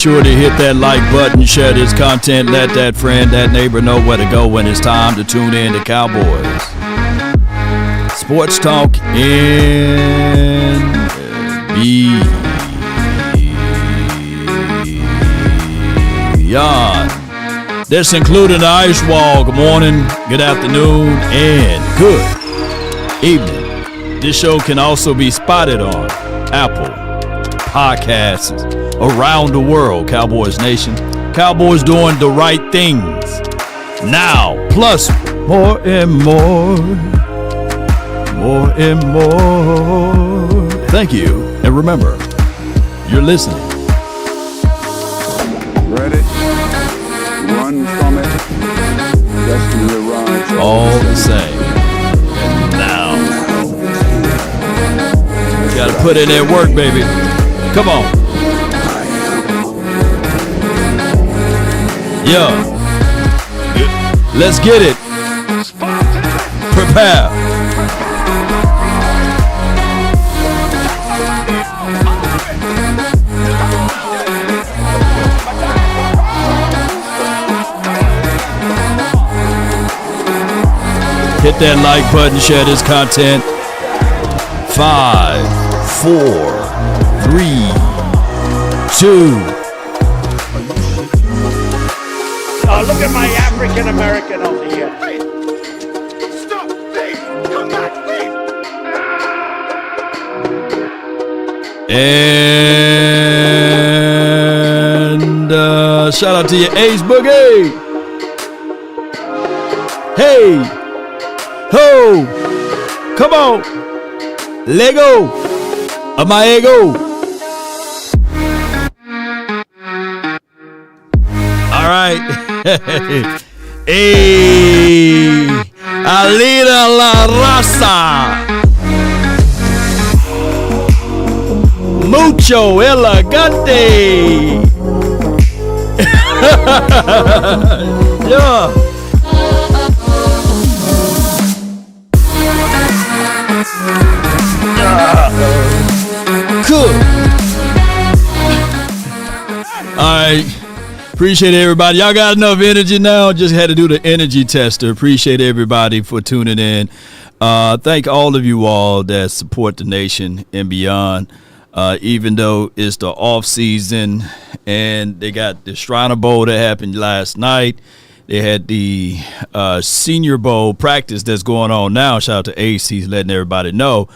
Sure to hit that like button, share this content, let that friend, that neighbor know where to go when it's time to tune in to Cowboys. Sports talk in beyond. This including the ice wall. Good morning, good afternoon, and good evening. This show can also be spotted on Apple Podcasts around the world. Cowboys Nation. Cowboys doing the right things now. Plus, more and more. More and more. Thank you. And remember, you're listening. Ready? Run from it. Destiny arrives. All the same. And now. Gotta put in that work, baby. Come on. Yeah. Let's get it. Prepare. Hit that like button, share this content. 5, 4, 3, 2. Oh, look at my African American over here. Hey, stop, Dave, come back, Dave. And shout out to your Ace Boogie. Hey, ho, come on, Lego, my ego. All right. Hey, Alida la raza. Mucho elegante. Yeah. Cool. All right. Appreciate everybody. Y'all got enough energy now? Just had to do the energy tester. Appreciate everybody for tuning in. Thank all of you all that support the nation and beyond. Even though it's the off season and they got the Shriner Bowl that happened last night. They had the Senior Bowl practice that's going on now. Shout out to Ace. He's letting everybody know.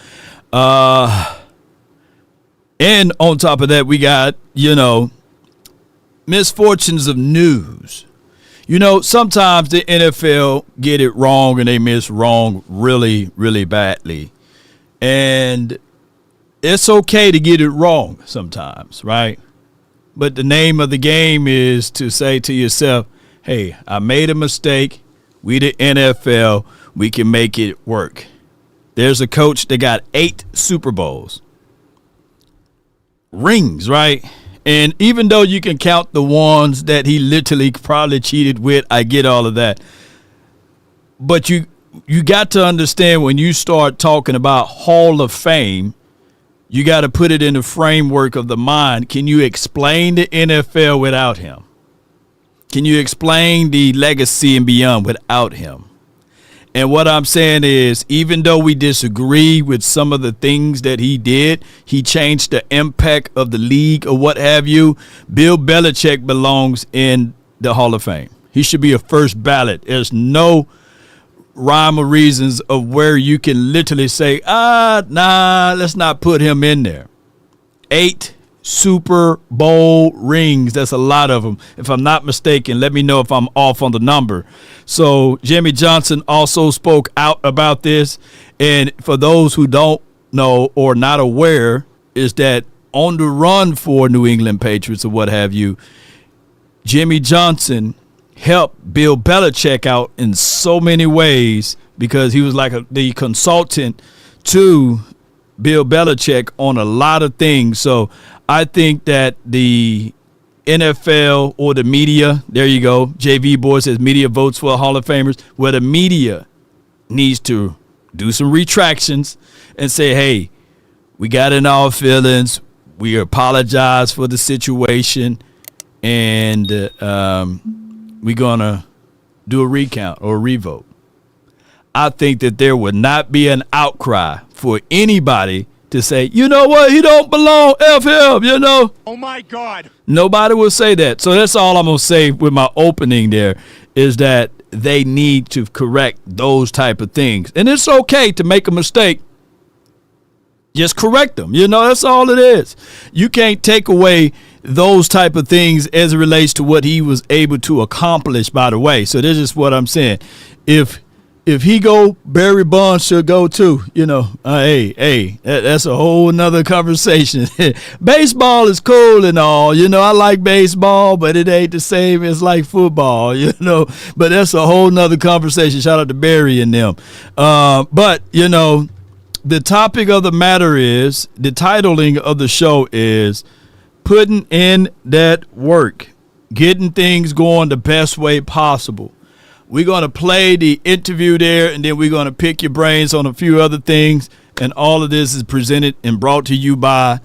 And on top of that, we got, misfortunes of news. Sometimes the NFL get it wrong and they miss wrong really, really badly. And it's okay to get it wrong sometimes, right? But the name of the game is to say to yourself, hey, I made a mistake. We the NFL, we can make it work. There's a coach that got 8 Super Bowls. Rings, right? And even though you can count the ones that he literally probably cheated with, I get all of that. But you got to understand when you start talking about Hall of Fame, you got to put it in the framework of the mind. Can you explain the NFL without him? Can you explain the legacy and beyond without him? And what I'm saying is, even though we disagree with some of the things that he did, he changed the impact of the league or what have you. Bill Belichick belongs in the Hall of Fame. He should be a first ballot. There's no rhyme or reasons of where you can literally say, let's not put him in there. 8 Super Bowl rings. That's a lot of them. If I'm not mistaken, let me know if I'm off on the number. So Jimmy Johnson also spoke out about this. And for those who don't know or not aware, is that on the run for New England Patriots or what have you, Jimmy Johnson helped Bill Belichick out in so many ways because he was like the consultant to Bill Belichick on a lot of things. So I think that the NFL or the media, there you go, JV Boy says media votes for Hall of Famers, where the media needs to do some retractions and say, hey, we got in our feelings. We apologize for the situation. and we're going to do a recount or a revote, I think that there would not be an outcry for anybody to say, you know what, he don't belong, F him, you know. Oh my God. Nobody will say that. So that's all I'm going to say with my opening there, is that they need to correct those type of things. And it's okay to make a mistake. Just correct them. You know, that's all it is. You can't take away those type of things as it relates to what he was able to accomplish, by the way. So this is what I'm saying. If he go, Barry Bonds should go too. You know, that's a whole nother conversation. Baseball is cool and all. You know, I like baseball, but it ain't the same as like football. You know, but that's a whole nother conversation. Shout out to Barry and them. But you know, the topic of the matter is, the titling of the show is putting in that work, getting things going the best way possible. We're going to play the interview there, and then we're going to pick your brains on a few other things. And all of this is presented and brought to you by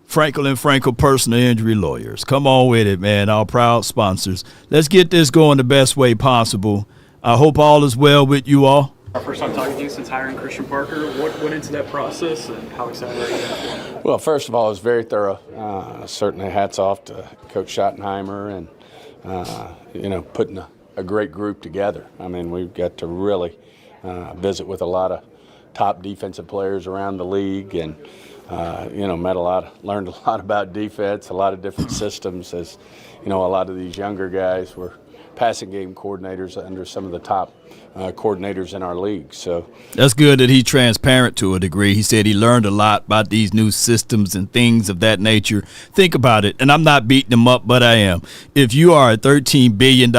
Frenkel and Frenkel Personal Injury Lawyers. Come on with it, man, our proud sponsors. Let's get this going the best way possible. I hope all is well with you all. Our first time talking to you since hiring Christian Parker. What went into that process, and how excited are you? Well, first of all, it was very thorough. Certainly hats off to Coach Schottenheimer and, putting a great group together. I mean, we've got to really visit with a lot of top defensive players around the league and, learned a lot about defense, a lot of different systems as, a lot of these younger guys were passing game coordinators under some of the top coordinators in our league. So that's good that he's transparent to a degree. He said he learned a lot about these new systems and things of that nature. Think about it, and I'm not beating him up, but I am. If you are a $13 billion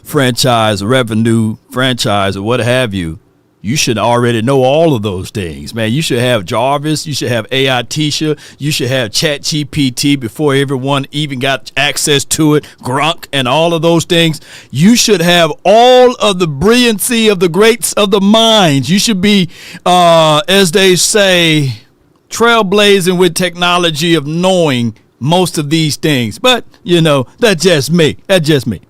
franchise, revenue franchise, or what have you, you should already know all of those things, man. You should have Jarvis. You should have AI Tisha. You should have ChatGPT before everyone even got access to it, Grunk, and all of those things. You should have all of the brilliancy of the greats of the minds. You should be, as they say, trailblazing with technology of knowing most of these things. But, that's just me. That's just me.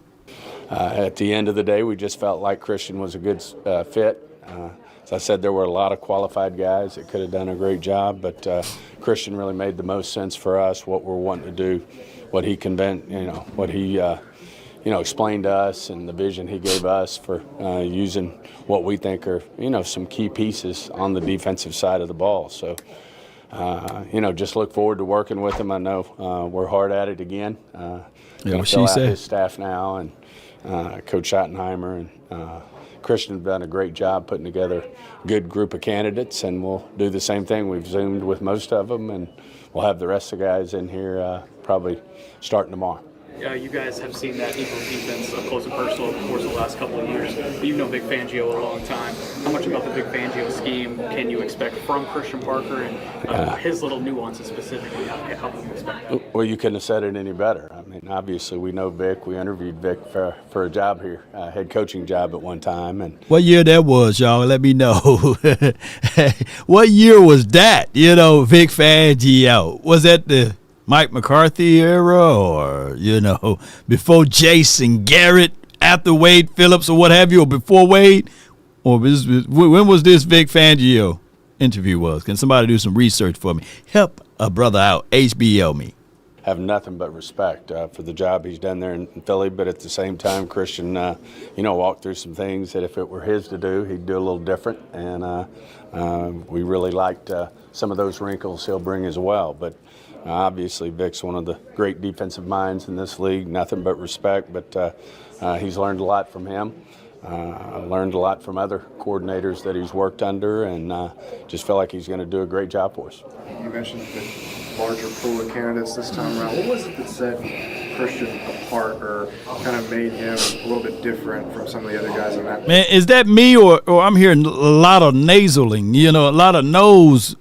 At the end of the day, we just felt like Christian was a good fit. As I said, there were a lot of qualified guys that could have done a great job, but Christian really made the most sense for us, what we're wanting to do, what he explained to us, and the vision he gave us for using what we think are, some key pieces on the defensive side of the ball. So, just look forward to working with him. I know we're hard at it again. What she said. His staff now and Coach Schottenheimer and Christian have done a great job putting together a good group of candidates, and we'll do the same thing. We've Zoomed with most of them, and we'll have the rest of the guys in here probably starting tomorrow. You guys have seen that Eagles defense up close and personal, of course, the last couple of years. You've known Vic Fangio a long time. How much about the Vic Fangio scheme can you expect from Christian Parker and his little nuances specifically? How can you expect that? Well, you couldn't have said it any better. I mean, obviously, we know Vic. We interviewed Vic for a job here, head coaching job at one time. And what year that was, y'all? Let me know. What year was that? Vic Fangio. Was that the Mike McCarthy era, or before Jason Garrett, after Wade Phillips, or what have you, or before Wade, or when was this Vic Fangio interview was? Can somebody do some research for me? Help a brother out. HBL me. Have nothing but respect for the job he's done there in Philly, but at the same time, Christian, walked through some things that if it were his to do, he'd do a little different, and we really liked some of those wrinkles he'll bring as well. But obviously, Vic's one of the great defensive minds in this league, nothing but respect, but he's learned a lot from him, learned a lot from other coordinators that he's worked under, and just feel like he's going to do a great job for us. You mentioned the larger pool of candidates this time around. What was it that set Christian apart or kind of made him a little bit different from some of the other guys in that? Man, is that me or I'm hearing a lot of nasaling, a lot of nose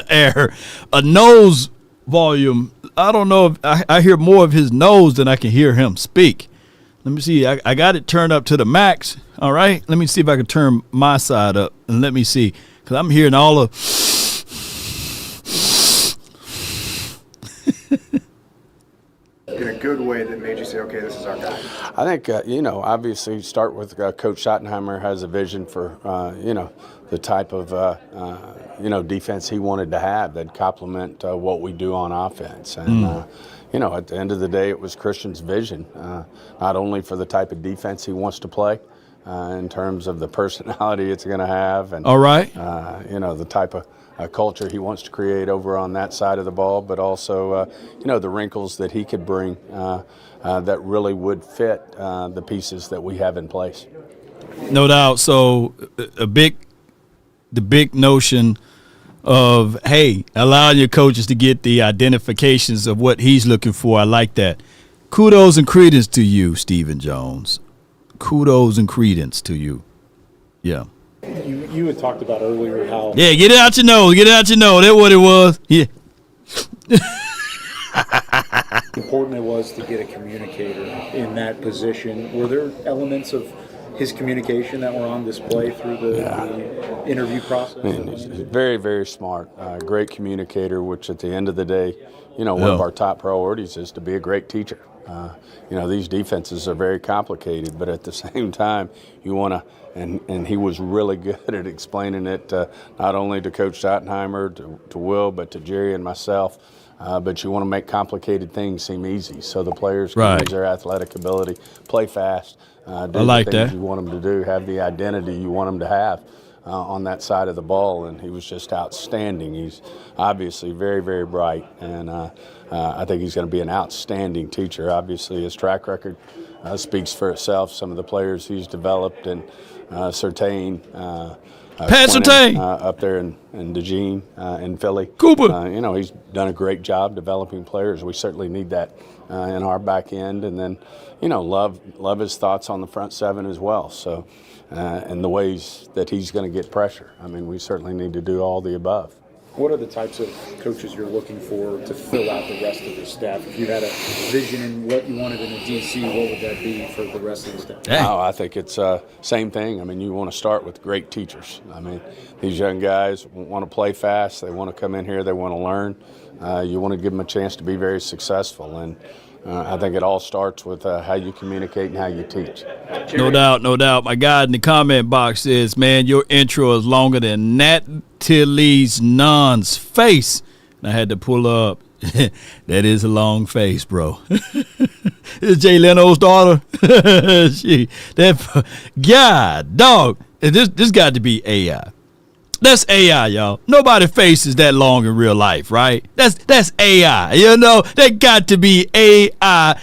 air, a nose volume. I don't know if I hear more of his nose than I can hear him speak. Let me see. I got it turned up to the max. All right. Let me see if I can turn my side up and let me see. Because I'm hearing all of. in a good way that made you say, okay, this is our guy? I think, obviously start with Coach Schottenheimer has a vision for, the type of, defense he wanted to have that complement what we do on offense. And, at the end of the day, it was Christian's vision, not only for the type of defense he wants to play, in terms of the personality it's going to have, and all right, the type of culture he wants to create over on that side of the ball, but also, the wrinkles that he could bring that really would fit the pieces that we have in place. No doubt. So the big notion of, hey, allowing your coaches to get the identifications of what he's looking for. I like that. Kudos and credence to you, Stephen Jones. Kudos and credence to you. Yeah. You had talked about earlier how Yeah, get it out your nose. Get it out your nose. That's what it was. Yeah. important it was to get a communicator in that position. Were there elements of his communication that were on display through the interview process? He's very, very smart, great communicator, which at the end of the day, one of our top priorities is to be a great teacher. These defenses are very complicated, but at the same time, you want to, and he was really good at explaining it not only to Coach Schottenheimer, to Will, but to Jerry and myself. But you want to make complicated things seem easy, so the players can use their athletic ability, play fast, do the things you want them to do, have the identity you want them to have on that side of the ball. And he was just outstanding. He's obviously very, very bright, and I think he's going to be an outstanding teacher. Obviously, his track record speaks for itself. Some of the players he's developed, and Surtain, Pat Surtain up there in DeJean, in Philly. Cooper. He's done a great job developing players. We certainly need that in our back end. And then, love his thoughts on the front seven as well. So, and the ways that he's going to get pressure. I mean, we certainly need to do all the above. What are the types of coaches you're looking for to fill out the rest of the staff? If you had a vision in what you wanted in a DC, what would that be for the rest of the staff? Oh, I think it's same thing. I mean, you want to start with great teachers. I mean, these young guys want to play fast. They want to come in here. They want to learn. You want to give them a chance to be very successful. And I think it all starts with how you communicate and how you teach. No doubt, no doubt. My guy in the comment box says, man, your intro is longer than Natalie's Nun's face. And I had to pull up. That is a long face, bro. It's Jay Leno's daughter. God, dog. This got to be AI. That's AI, y'all. Nobody's face is that long in real life, right? That's AI. That got to be AI.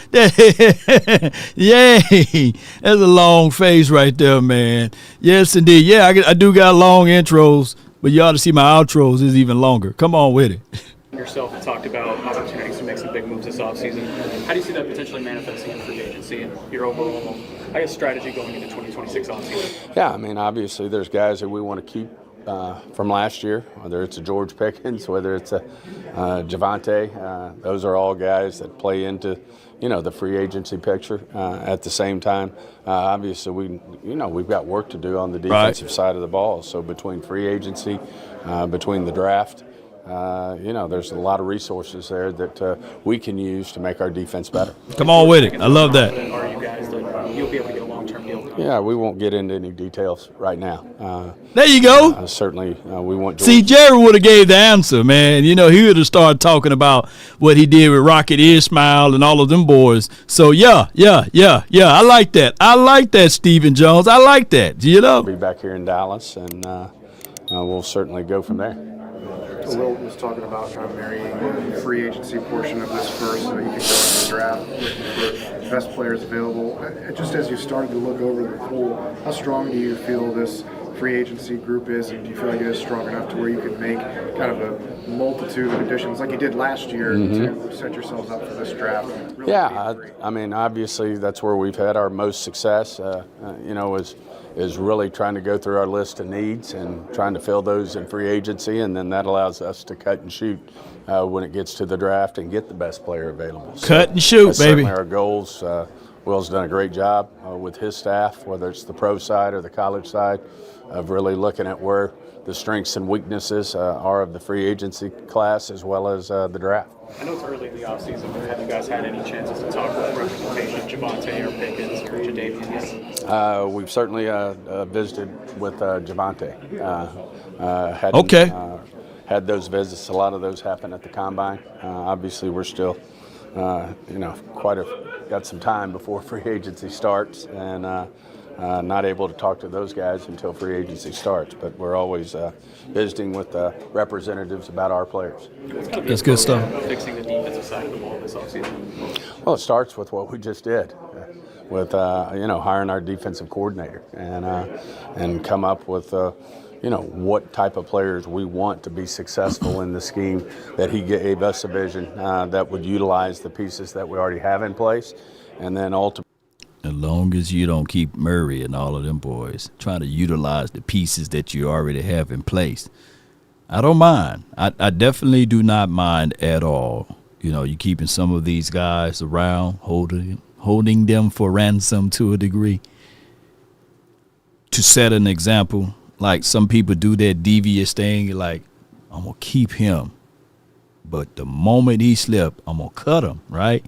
Yay. That's a long face right there, man. Yes, indeed. Yeah, I do got long intros, but you ought to see my outros is even longer. Come on with it. Yourself have talked about opportunities to make some big moves this offseason. How do you see that potentially manifesting in free agency and your overall, strategy going into 2026 offseason? Yeah, I mean, obviously there's guys that we want to keep from last year, whether it's a George Pickens, whether it's a Javante. Those are all guys that play into, the free agency picture. At the same time, obviously we've got work to do on the defensive side of the ball. So between free agency, between the draft, there's a lot of resources there that we can use to make our defense better. Come on with it. I love that. Are you guys that you'll be able to get a long-term deal? Yeah, we won't get into any details right now. There you go. Certainly, we want George. See, Jerry would have gave the answer, man. He would have started talking about what he did with Rocket Ismail and all of them boys. So, yeah. I like that. I like that, Stephen Jones. I like that, Be back here in Dallas, and we'll certainly go from there. Will was talking about kind of marrying the free agency portion of this first so you can go into the draft looking for best players available. Just as you started to look over the pool, how strong do you feel this free agency group is, and do you feel like it is strong enough to where you can make kind of a multitude of additions like you did last year to set yourselves up for this draft? Really I mean, obviously that's where we've had our most success, is really trying to go through our list of needs and trying to fill those in free agency, and then that allows us to cut and shoot when it gets to the draft and get the best player available. Cut and shoot, that's baby. Certainly our goals. Will's done a great job with his staff, whether it's the pro side or the college side, of really looking at where the strengths and weaknesses are of the free agency class as well as the draft. I know it's early in the offseason, but have you guys had any chances to talk with representation of Javonte or Pickens or Jadeveon yet? We've certainly visited with Javonte. Had those visits. A lot of those happen at the combine. Obviously, we're still, got some time before free agency starts, and not able to talk to those guys until free agency starts. But we're always visiting with representatives about our players. That's good stuff. Fixing the defensive side of the ball this offseason. Well, it starts with what we just did, with hiring our defensive coordinator and come up with what type of players we want to be successful in the scheme that he gave us a vision that would utilize the pieces that we already have in place, and then ultimately. As long as you don't keep Murray and all of them boys trying to utilize the pieces that you already have in place, I don't mind. I definitely do not mind at all. You keeping some of these guys around, holding them for ransom to a degree to set an example. Like some people do that devious thing, like, I'm going to keep him. But the moment he slip, I'm going to cut him, right?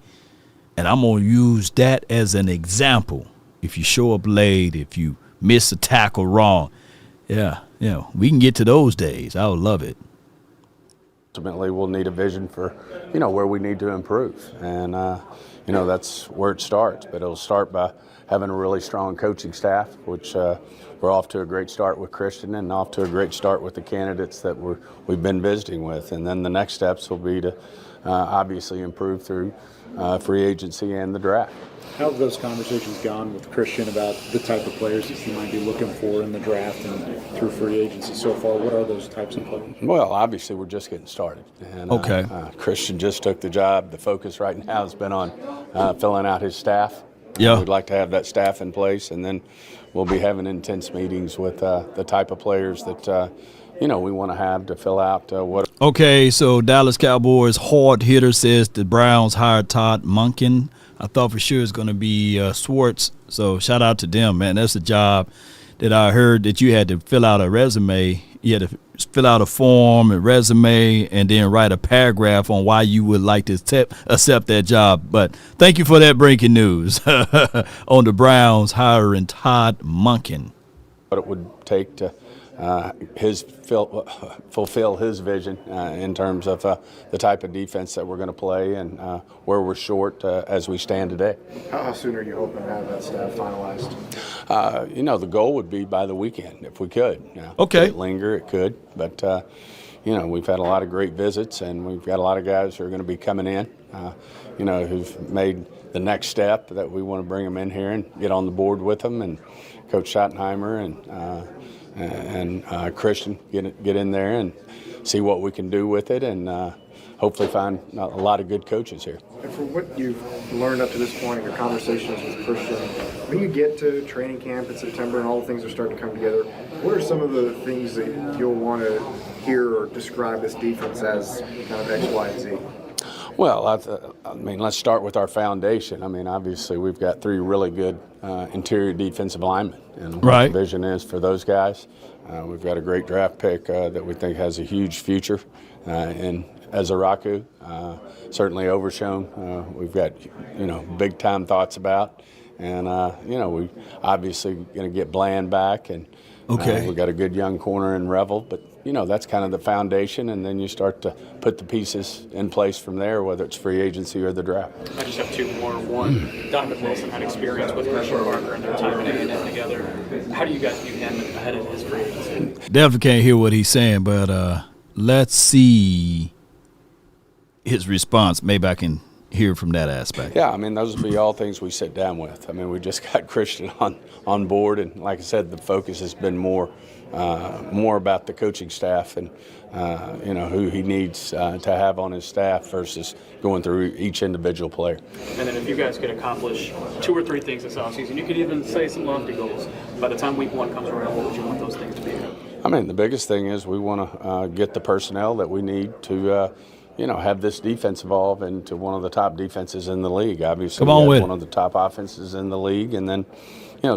And I'm going to use that as an example. If you show up late, if you miss a tackle wrong, we can get to those days. I would love it. Ultimately, we'll need a vision for, where we need to improve. And, that's where it starts. But it'll start by having a really strong coaching staff, which we're off to a great start with Christian and off to a great start with the candidates that we've been visiting with. And then the next steps will be to obviously improve through free agency and the draft. How have those conversations gone with Christian about the type of players that you might be looking for in the draft and through free agency so far? What are those types of players? Well, obviously, we're just getting started. And, Christian just took the job. The focus right now has been on filling out his staff. Yeah. We'd like to have that staff in place, and then we'll be having intense meetings with the type of players that we want to have to fill out what. Okay, so Dallas Cowboys hard hitter says the Browns hired Todd Monken. I thought for sure it's going to be Swartz. So shout out to them, man. That's a job that I heard that you had to fill out a resume. You had to fill out a form, a resume, and then write a paragraph on why you would like to accept that job. But thank you for that breaking news on the Browns hiring Todd Monken. What it would take to fulfill his vision in terms of the type of defense that we're going to play and where we're short as we stand today. How soon are you hoping to have that staff finalized? The goal would be by the weekend if we could. Okay. Could it linger? It could. But, we've had a lot of great visits, and we've got a lot of guys who are going to be coming in, who've made the next step that we want to bring them in here and get on the board with them. And Coach Schottenheimer and Christian get in there and see what we can do with it, and hopefully find a lot of good coaches here. And for what you've learned up to this point in your conversations with Christian, when you get to training camp in September and all the things are starting to come together, what are some of the things that you'll want to hear or describe this defense as kind of X, Y, and Z? Well, let's start with our foundation. Obviously, we've got three really good interior defensive linemen, and what the vision is for those guys. We've got a great draft pick that we think has a huge future in Ezaraku. Certainly overshown. We've got big time thoughts about, and we obviously going to get Bland back, and we've got a good young corner in Revel, but. That's kind of the foundation, and then you start to put the pieces in place from there, whether it's free agency or the draft. I just have two more. One, Donovan Wilson had experience with Christian Parker and their time in A&M together. How do you guys view him ahead of his free agency? Definitely can't hear what he's saying, but let's see his response. Maybe I can hear from that aspect. Yeah, those would be all things we sit down with. We just got Christian on board, and like I said, the focus has been more about the coaching staff and who he needs to have on his staff versus going through each individual player. And then if you guys could accomplish 2 or 3 things this offseason, you could even say some lofty goals. By the time week 1 comes around, what would you want those things to be? The biggest thing is we want to get the personnel that we need to have this defense evolve into one of the top defenses in the league. Obviously, one of the top offenses in the league, and then,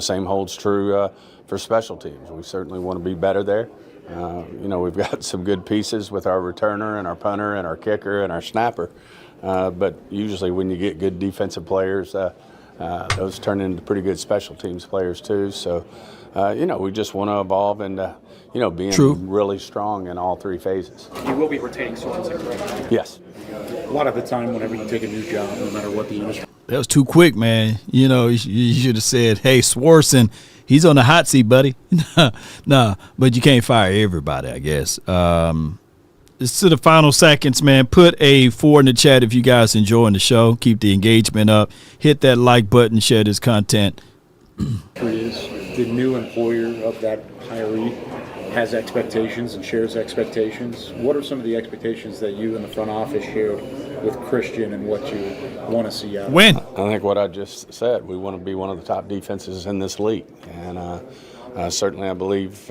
same holds true for special teams. We certainly want to be better there. We've got some good pieces with our returner and our punter and our kicker and our snapper. But usually when you get good defensive players, those turn into pretty good special teams players too. So, we just want to evolve into, being True. really strong in all three phases. You will be retaining Sorensen, correct? Yes. A lot of the time, whenever you take a new job, no matter what the industry. That was too quick, man. You should have said, hey, Swarson, he's on the hot seat, buddy. Nah, but you can't fire everybody, I guess. It's to the final seconds, man. Put a 4 in the chat if you guys enjoying the show. Keep the engagement up. Hit that like button. Share this content. Is the new employer of that hiree has expectations and shares expectations. What are some of the expectations that you in the front office shared with Christian and what you want to see out of Win. I think what I just said, we want to be one of the top defenses in this league. And certainly I believe,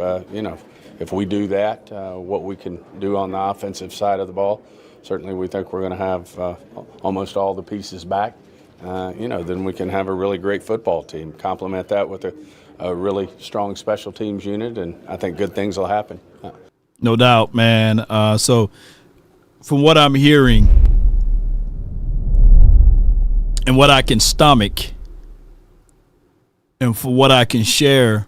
if we do that, what we can do on the offensive side of the ball, certainly we think we're going to have almost all the pieces back. Then we can have a really great football team. Complement that with a really strong special teams unit, and I think good things will happen. No doubt, man. So from what I'm hearing and what I can stomach and for what I can share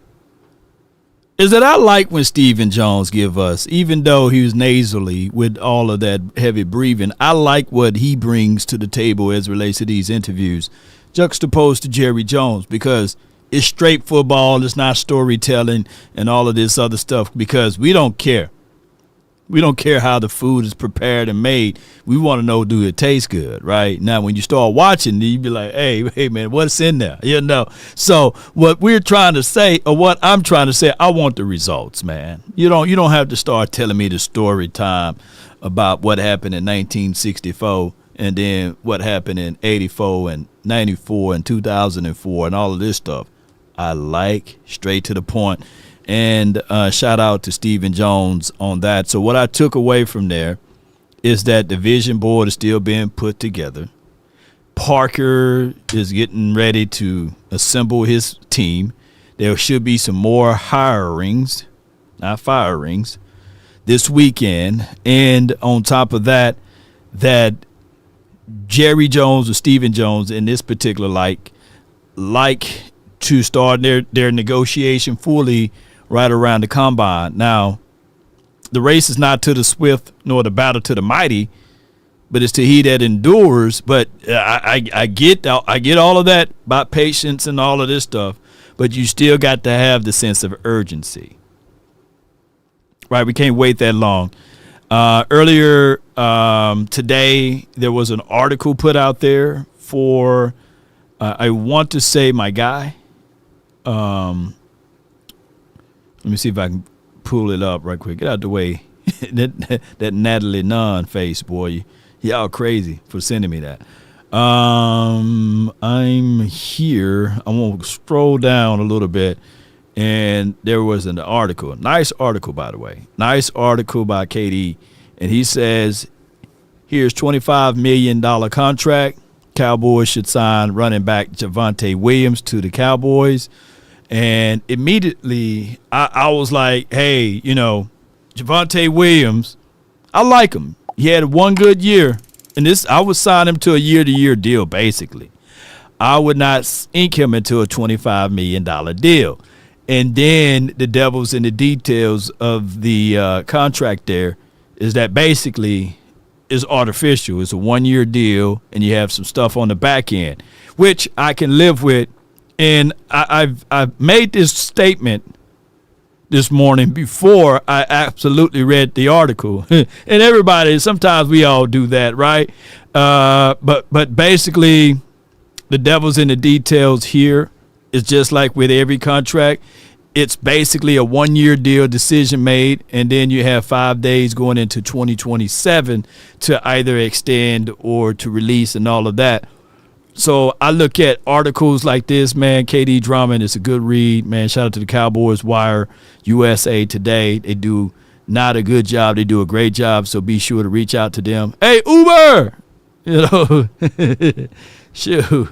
is that I like when Stephen Jones give us, even though he was nasally with all of that heavy breathing, I like what he brings to the table as it relates to these interviews, juxtaposed to Jerry Jones, because it's straight football, it's not storytelling and all of this other stuff, because we don't care. We don't care how the food is prepared and made. We want to know, do it taste good, right? Now, when you start watching, you be like, hey, man, what's in there? So what we're trying to say, or what I'm trying to say, I want the results, man. You don't have to start telling me the story time about what happened in 1964 and then what happened in 84 and 94 and 2004 and all of this stuff. I like straight to the point. And shout out to Stephen Jones on that. So what I took away from there is that the vision board is still being put together. Parker is getting ready to assemble his team. There should be some more hirings, not firings, this weekend. And on top of that, that Jerry Jones or Stephen Jones in this particular like to start their negotiation fully right around the combine. Now, the race is not to the swift nor the battle to the mighty, but it's to he that endures. But I get all of that about patience and all of this stuff, but you still got to have the sense of urgency. Right? We can't wait that long. Earlier today, there was an article put out there for, I want to say my guy. Let me see if I can pull it up right quick. Get out the way. that Natalie Nunn face, boy. Y'all crazy for sending me that. I'm here. I'm going to scroll down a little bit. And there was an article. Nice article, by the way. Nice article by KD. And he says, here's $25 million contract. Cowboys should sign running back Javonte Williams to the Cowboys. And immediately I was like, hey, Javonte Williams, I like him. He had one good year. And I would sign him to a year-to-year deal, basically. I would not ink him into a $25 million deal. And then the devil's in the details of the contract there is that basically is artificial. It's a one-year deal, and you have some stuff on the back end, which I can live with. And I've made this statement this morning before I absolutely read the article. And everybody, sometimes we all do that, right? But basically, the devil's in the details here. It's just like with every contract. It's basically a one-year deal, decision made, and then you have 5 days going into 2027 to either extend or to release and all of that. So I look at articles like this, man. KD Drummond is a good read, man. Shout out to the Cowboys Wire, USA Today. They do not a good job. They do a great job, so be sure to reach out to them. Hey, Uber! Shoot.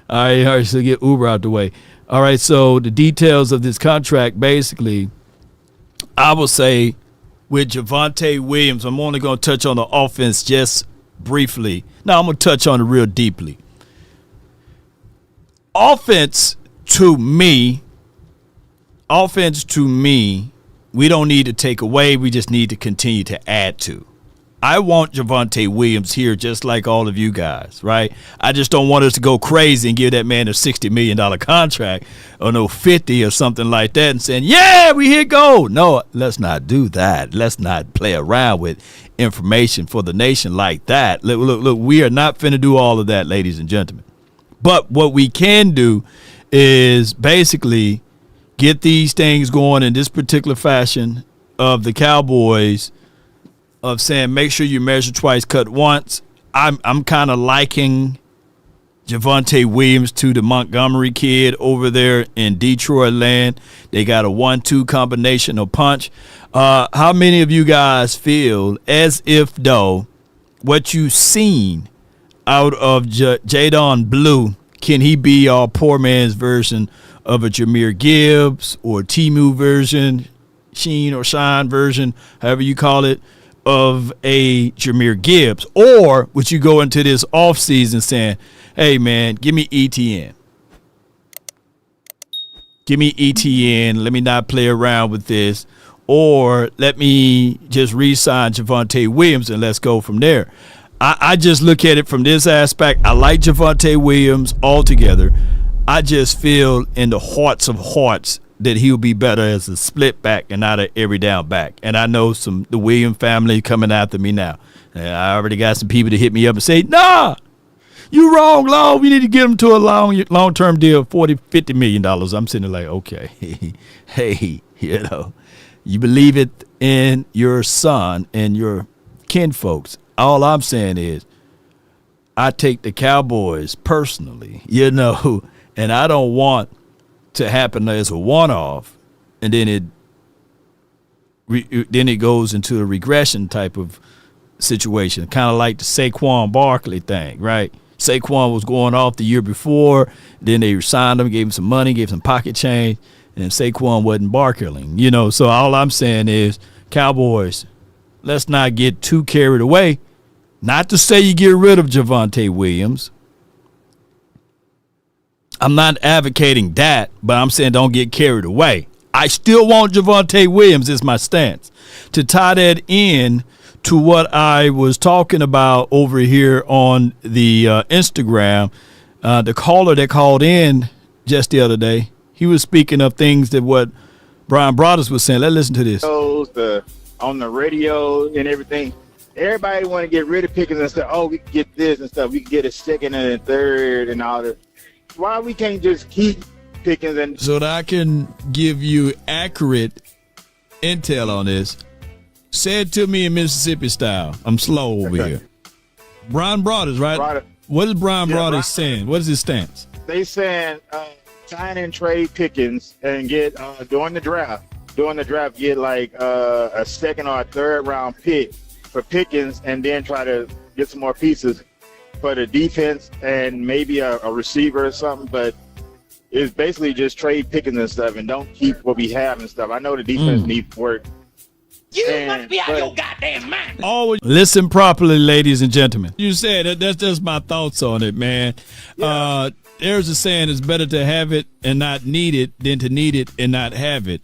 All right, so get Uber out the way. All right, so the details of this contract, basically, I would say with Javonte Williams, I'm only going to touch on the offense just briefly. Now, I'm going to touch on it real deeply. Offense to me, we don't need to take away. We just need to continue to add to. I want Javonte Williams here just like all of you guys, right? I just don't want us to go crazy and give that man a $60 million contract or no 50 or something like that and saying, yeah, we hit gold. No, let's not do that. Let's not play around with information for the nation like that. Look, we are not finna do all of that, ladies and gentlemen. But what we can do is basically get these things going in this particular fashion of the Cowboys of saying make sure you measure twice, cut once. I'm kind of liking Javonte Williams to the Montgomery kid over there in Detroit land. They got a 1-2 combination of punch. How many of you guys feel as if, though, what you've seen out of Jadon Blue, can he be our poor man's version of a Jahmyr Gibbs or Timu version, Sheen or Shine version, however you call it, of a Jahmyr Gibbs? Or would you go into this offseason saying, hey, man, give me ETN. Give me ETN. Let me not play around with this. Or let me just re-sign Javonte Williams and let's go from there. I just look at it from this aspect. I like Javonte Williams altogether. I just feel in the hearts of hearts that he'll be better as a split back and not an every down back. And I know the Williams family coming after me now. And I already got some people to hit me up and say, nah, you wrong, Law. We need to get him to a long-term deal, $40-50 million. I'm sitting there like, okay, hey, you believe it in your son and your kinfolks. All I'm saying is I take the Cowboys personally, and I don't want to happen as a one-off, and then it goes into a regression type of situation, kind of like the Saquon Barkley thing, right? Saquon was going off the year before, then they signed him, gave him some money, gave him some pocket change, and Saquon wasn't barkling, So all I'm saying is, Cowboys, let's not get too carried away. Not to say you get rid of Javonte Williams. I'm not advocating that, but I'm saying don't get carried away. I still want Javonte Williams is my stance. To tie that in to what I was talking about over here on the Instagram, the caller that called in just the other day, he was speaking of things that what Brian Broaddus was saying. Let's listen to this. On the radio and everything, everybody want to get rid of Pickens and stuff. Oh, we can get this and stuff. We can get a second and a third and all that. Why we can't just keep Pickens and so that I can give you accurate intel on this? Say it to me in Mississippi style. I'm slow over here. Brian Broaddus, right? What is Brian Broaddus saying? What is his stance? They saying sign and trade Pickens and get during the draft, get like a second or a third round pick for Pickens, and then try to get some more pieces for the defense and maybe a receiver or something. But it's basically just trade Pickens and stuff, and don't keep what we have and stuff. I know the defense needs work. You must be out your goddamn mind. Always listen properly, ladies and gentlemen. You said that's just my thoughts on it, man. Yeah. There's a saying: it's better to have it and not need it than to need it and not have it.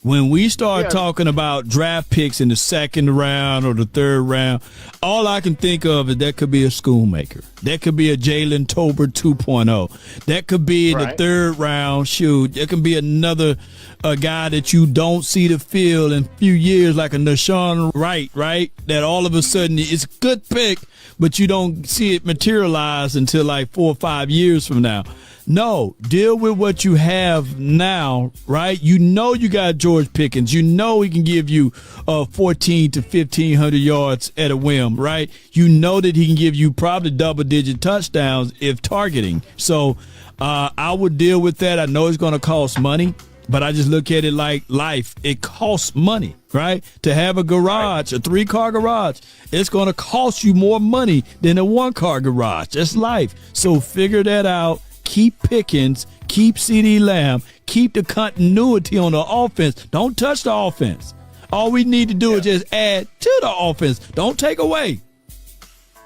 When we start talking about draft picks in the second round or the third round, all I can think of is that could be a Schoonmaker. That could be a Jalen Tolbert 2.0. That could be in the third round. Shoot, there can be another guy that you don't see the field in a few years, like a Nashawn Wright, right? That all of a sudden it's a good pick, but you don't see it materialize until like 4 or 5 years from now. No, deal with what you have now, right? You know you got George Pickens. You know he can give you 14 to 1,500 yards at a whim, right? You know that he can give you probably double-digit touchdowns if targeting. So I would deal with that. I know it's going to cost money, but I just look at it like life. It costs money, right? To have a garage, a 3-car garage, it's going to cost you more money than a 1-car garage. That's life. So figure that out. keep Pickens, keep CeeDee Lamb, keep the continuity on the offense. Don't touch the offense. All we need to do is just add to the offense. Don't take away.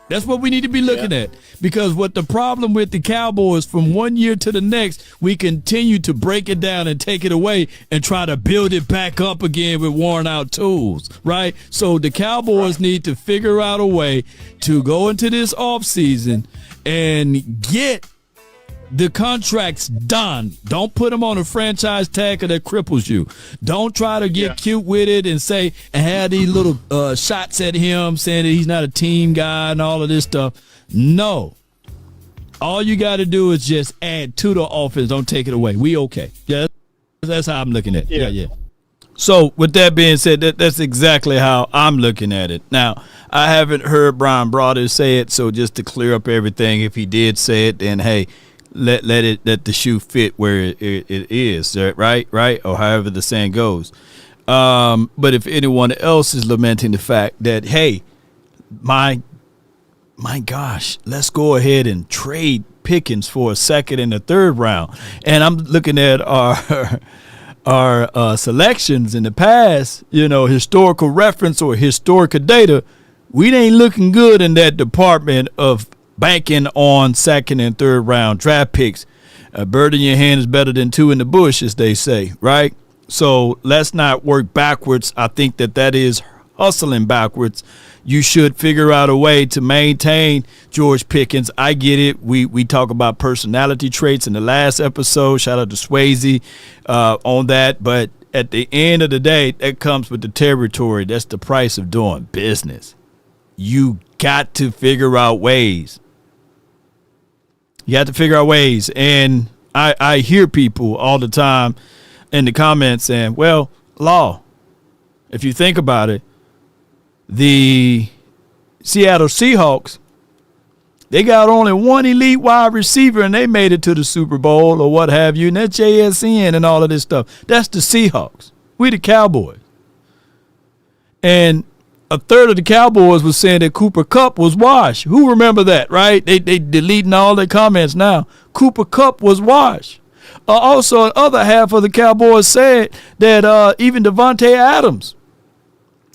That's what we need to be looking at. Because what the problem with the Cowboys, from one year to the next, we continue to break it down and take it away and try to build it back up again with worn out tools, right? So the Cowboys need to figure out a way to go into this offseason and get the contracts done. Don't put them on a franchise tag that cripples you. Don't try to get cute with it and say and have these little shots at him saying that he's not a team guy and all of this stuff. No. All you got to do is just add to the offense. Don't take it away. We okay. Yeah, that's how I'm looking at it. Yeah. So with that being said, that's exactly how I'm looking at it. Now, I haven't heard Brian Broaddus say it, so just to clear up everything, if he did say it, then hey, let the shoe fit where it is, right, or however the saying goes. But if anyone else is lamenting the fact that, hey, my gosh, let's go ahead and trade Pickens for a second and a third round, and I'm looking at our selections in the past, historical reference or historical data, we ain't looking good in that department of banking on second and third round draft picks. A bird in your hand is better than two in the bush, as they say, right? So let's not work backwards. I think that is hustling backwards. You should figure out a way to maintain George Pickens. I get it. We talk about personality traits in the last episode. Shout out to Swayze on that. But at the end of the day, that comes with the territory. That's the price of doing business. You got to figure out ways. You have to figure out ways. And I hear people all the time in the comments saying, well, Law, if you think about it, the Seattle Seahawks, they got only one elite wide receiver and they made it to the Super Bowl or what have you. And that's JSN and all of this stuff. That's the Seahawks. We the Cowboys. And a third of the Cowboys was saying that Cooper Kupp was washed. Who remember that, right? They deleting all their comments now. Cooper Kupp was washed. Also, the other half of the Cowboys said that even Devontae Adams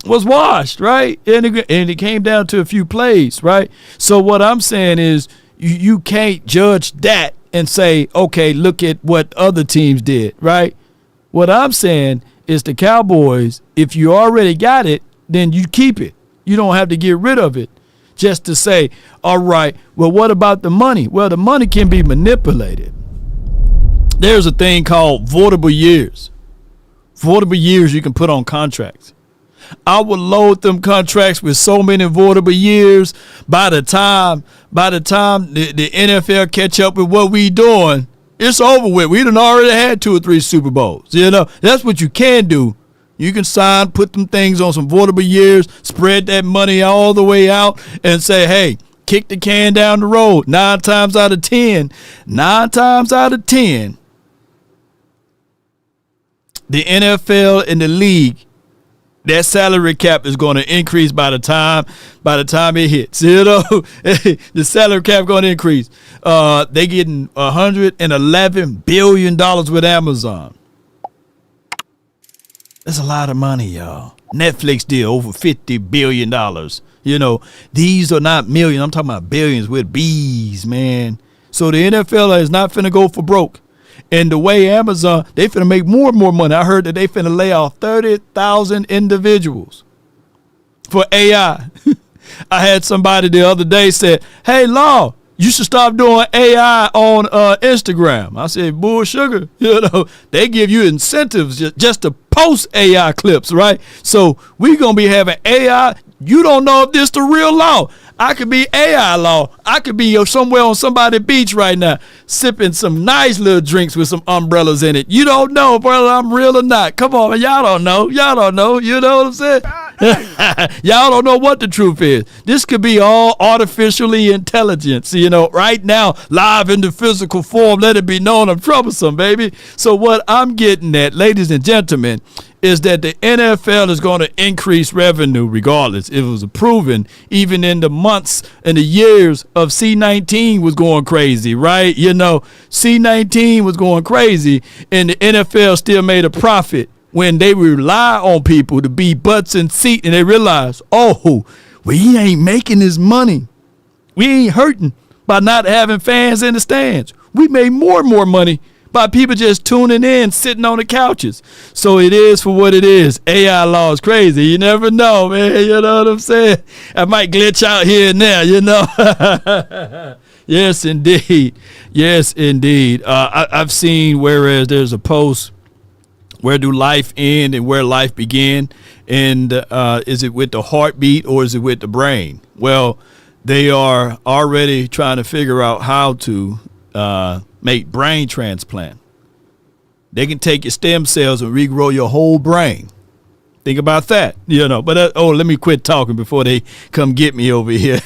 was washed, right? And it came down to a few plays, right? So what I'm saying is you can't judge that and say, okay, look at what other teams did, right? What I'm saying is the Cowboys, if you already got it, then you keep it. You don't have to get rid of it just to say, all right, well, what about the money? Well, the money can be manipulated. There's a thing called voidable years. Voidable years you can put on contracts. I would load them contracts with so many voidable years. By the time the NFL catch up with what we doing, it's over with. We done already had 2 or 3 Super Bowls. That's what you can do. You can sign, put them things on some voidable years, spread that money all the way out, and say, hey, kick the can down the road. 9 times out of 10, the NFL and the league, that salary cap is going to increase by the time it hits. The salary cap going to increase. They getting $111 billion with Amazon. That's a lot of money, y'all. Netflix deal over $50 billion. These are not millions. I'm talking about billions with B's, man. So the NFL is not finna go for broke. And the way Amazon, they finna make more and more money. I heard that they finna lay off 30,000 individuals for AI. I had somebody the other day said, hey, Law, you should stop doing AI on Instagram. I said, bull sugar. They give you incentives just to post AI clips, right? So we going to be having AI. You don't know if this the real Law. I could be AI Law. I could be somewhere on somebody's beach right now sipping some nice little drinks with some umbrellas in it. You don't know whether I'm real or not. Come on, man. Y'all don't know. You know what I'm saying? Y'all don't know what the truth is. This could be all artificially intelligence, right now, live in the physical form. Let it be known I'm troublesome, baby. So what I'm getting at, ladies and gentlemen, is that the NFL is going to increase revenue regardless. It was proven even in the months and the years of C19 was going crazy, right? C19 was going crazy, and the NFL still made a profit when they rely on people to be butts in seat, and they realize, we ain't making this money. We ain't hurting by not having fans in the stands. We made more and more money by people just tuning in, sitting on the couches. So it is for what it is. AI law is crazy. You never know, man. You know what I'm saying? I might glitch out here and there, Yes, indeed. Yes, indeed. I've seen, whereas there's a post, where do life end and where life begin? And is it with the heartbeat or is it with the brain? Well, they are already trying to figure out how to make brain transplant. They can take your stem cells and regrow your whole brain. Think about that, But let me quit talking before they come get me over here.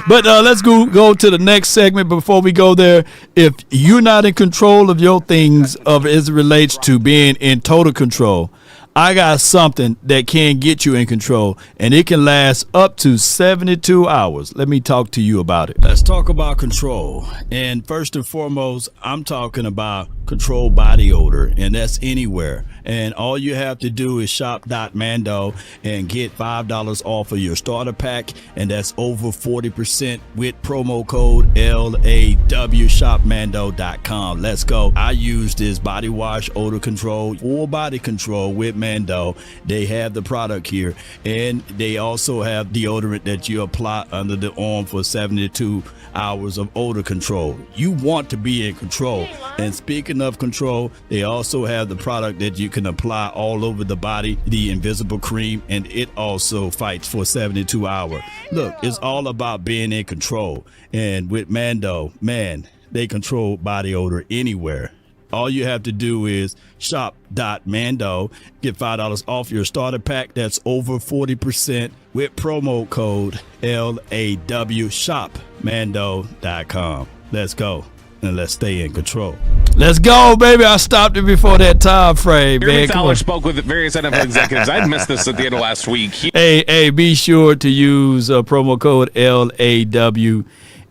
But let's go to the next segment. Before we go there, if you're not in control of your things as it relates to being in total control, I got something that can get you in control, and it can last up to 72 hours. Let me talk to you about it. Let's talk about control. And first and foremost, I'm talking about control body odor, and that's anywhere. And all you have to do is shop.mando and get $5 off of your starter pack, and that's over 40% with promo code LAW, shopmando.com. Let's go. I use this body wash odor control, full body control with Mando. They have the product here, and they also have deodorant that you apply under the arm for 72 hours of odor control. You want to be in control. And speaking of control, they also have the product that you can apply all over the body, the invisible cream, and it also fights for 72 hours. Look, it's all about being in control. And with Mando, man, they control body odor anywhere. All you have to do is shop.mando, get $5 off your starter pack. That's over 40% with promo code LAW, shopmando.com. Let's go. And let's stay in control. Let's go, baby. I stopped it before that time frame, man. Fowler spoke with various NFL executives. I missed this at the end of last week. Hey, be sure to use promo code LAW.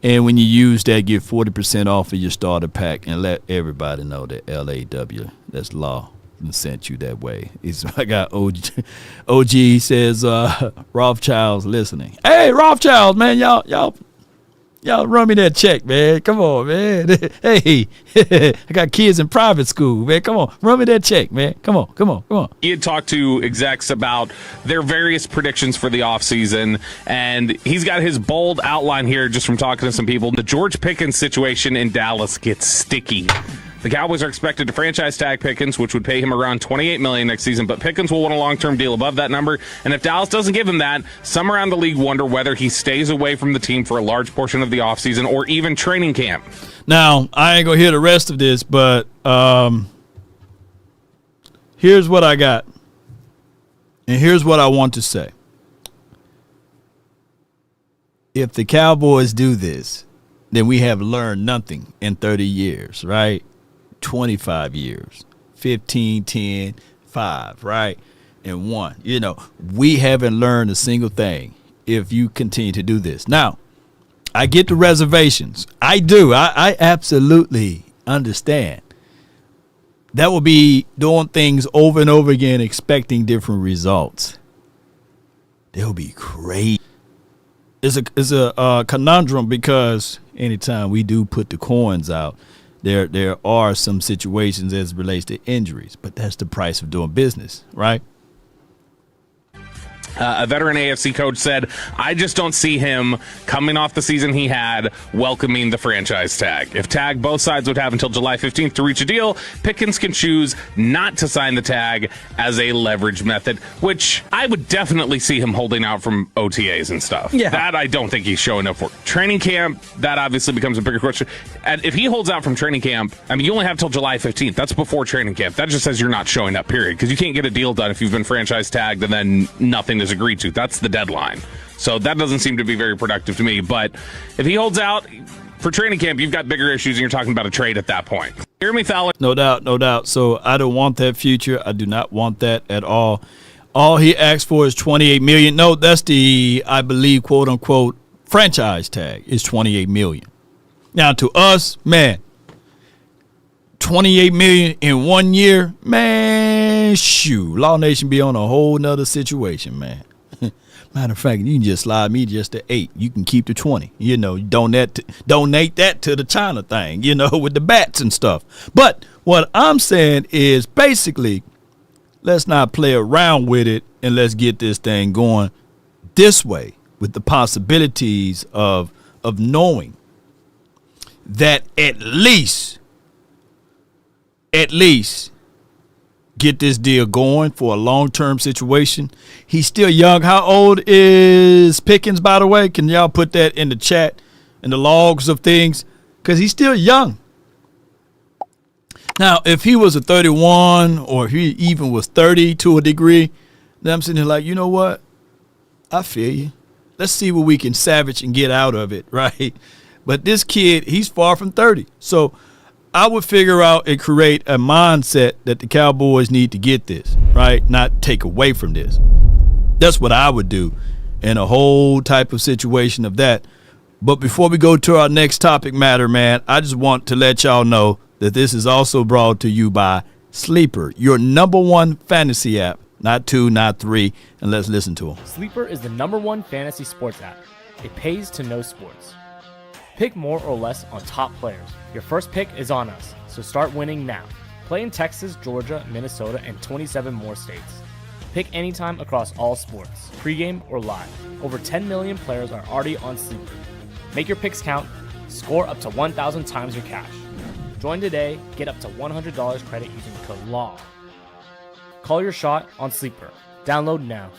And when you use that, get 40% off of your starter pack, and let everybody know that LAW, that's law, and sent you that way. I got OG says Rothschild's listening. Hey, Rothschild, man, y'all run me that check, man. Come on, man. Hey, I got kids in private school, man. Come on, run me that check, man. Come on. He had talked to execs about their various predictions for the offseason, and he's got his bold outline here just from talking to some people. The George Pickens situation in Dallas gets sticky. The Cowboys are expected to franchise tag Pickens, which would pay him around $28 million next season, but Pickens will want a long-term deal above that number. And if Dallas doesn't give him that, some around the league wonder whether he stays away from the team for a large portion of the offseason or even training camp. Now, I ain't going to hear the rest of this, but here's what I got. And here's what I want to say. If the Cowboys do this, then we have learned nothing in 30 years, right? 25 years, 15, 10, 5, right? And 1. We haven't learned a single thing if you continue to do this. Now, I get the reservations. I do. I absolutely understand. That will be doing things over and over again, expecting different results. They'll be crazy. It's a conundrum because anytime we do put the coins out, there are some situations as it relates to injuries, but that's the price of doing business, right? A veteran AFC coach said, I just don't see him coming off the season he had welcoming the franchise tag. If tag, both sides would have until July 15th to reach a deal. Pickens can choose not to sign the tag as a leverage method, which I would definitely see him holding out from OTAs and stuff. Yeah. That I don't think he's showing up for. Training camp, that obviously becomes a bigger question. And if he holds out from training camp, I mean, you only have till July 15th. That's before training camp. That just says you're not showing up, period. Because you can't get a deal done if you've been franchise tagged and then nothing is agreed to. That's the deadline. So that doesn't seem to be very productive to me. But if he holds out for training camp, you've got bigger issues and you're talking about a trade at that point. Jeremy Fowler. No doubt, no doubt. So I don't want that future. I do not want that at all. All he asked for is $28 million. No, that's the, I believe, quote unquote, franchise tag is $28 million. Now to us, man, $28 million in 1 year, man, shoot, Law Nation be on a whole nother situation, man. Matter of fact, you can just slide me just to 8. You can keep the 20. You know, donate that to the China thing, you know, with the bats and stuff. But what I'm saying is basically, let's not play around with it and let's get this thing going this way with the possibilities of knowing that at least get this deal going for a long-term situation. He's still young. How old is Pickens, by the way? Can y'all put that in the chat, in the logs of things? Because he's still young. Now, if he was a 31 or if he even was 30 to a degree, then I'm sitting here like, you know what? I feel you. Let's see what we can salvage and get out of it, right? But this kid, he's far from 30. So I would figure out and create a mindset that the Cowboys need to get this, right? Not take away from this. That's what I would do in a whole type of situation of that. But before we go to our next topic matter, man, I just want to let y'all know that this is also brought to you by Sleeper, your #1 fantasy app. Not 2, not 3, and let's listen to them. Sleeper is the #1 fantasy sports app. It pays to know sports. Pick more or less on top players. Your first pick is on us, so start winning now. Play in Texas, Georgia, Minnesota, and 27 more states. Pick anytime across all sports, pregame or live. Over 10 million players are already on Sleeper. Make your picks count. Score up to 1,000 times your cash. Join today. Get up to $100 credit using code LAW. Call your shot on Sleeper. Download now.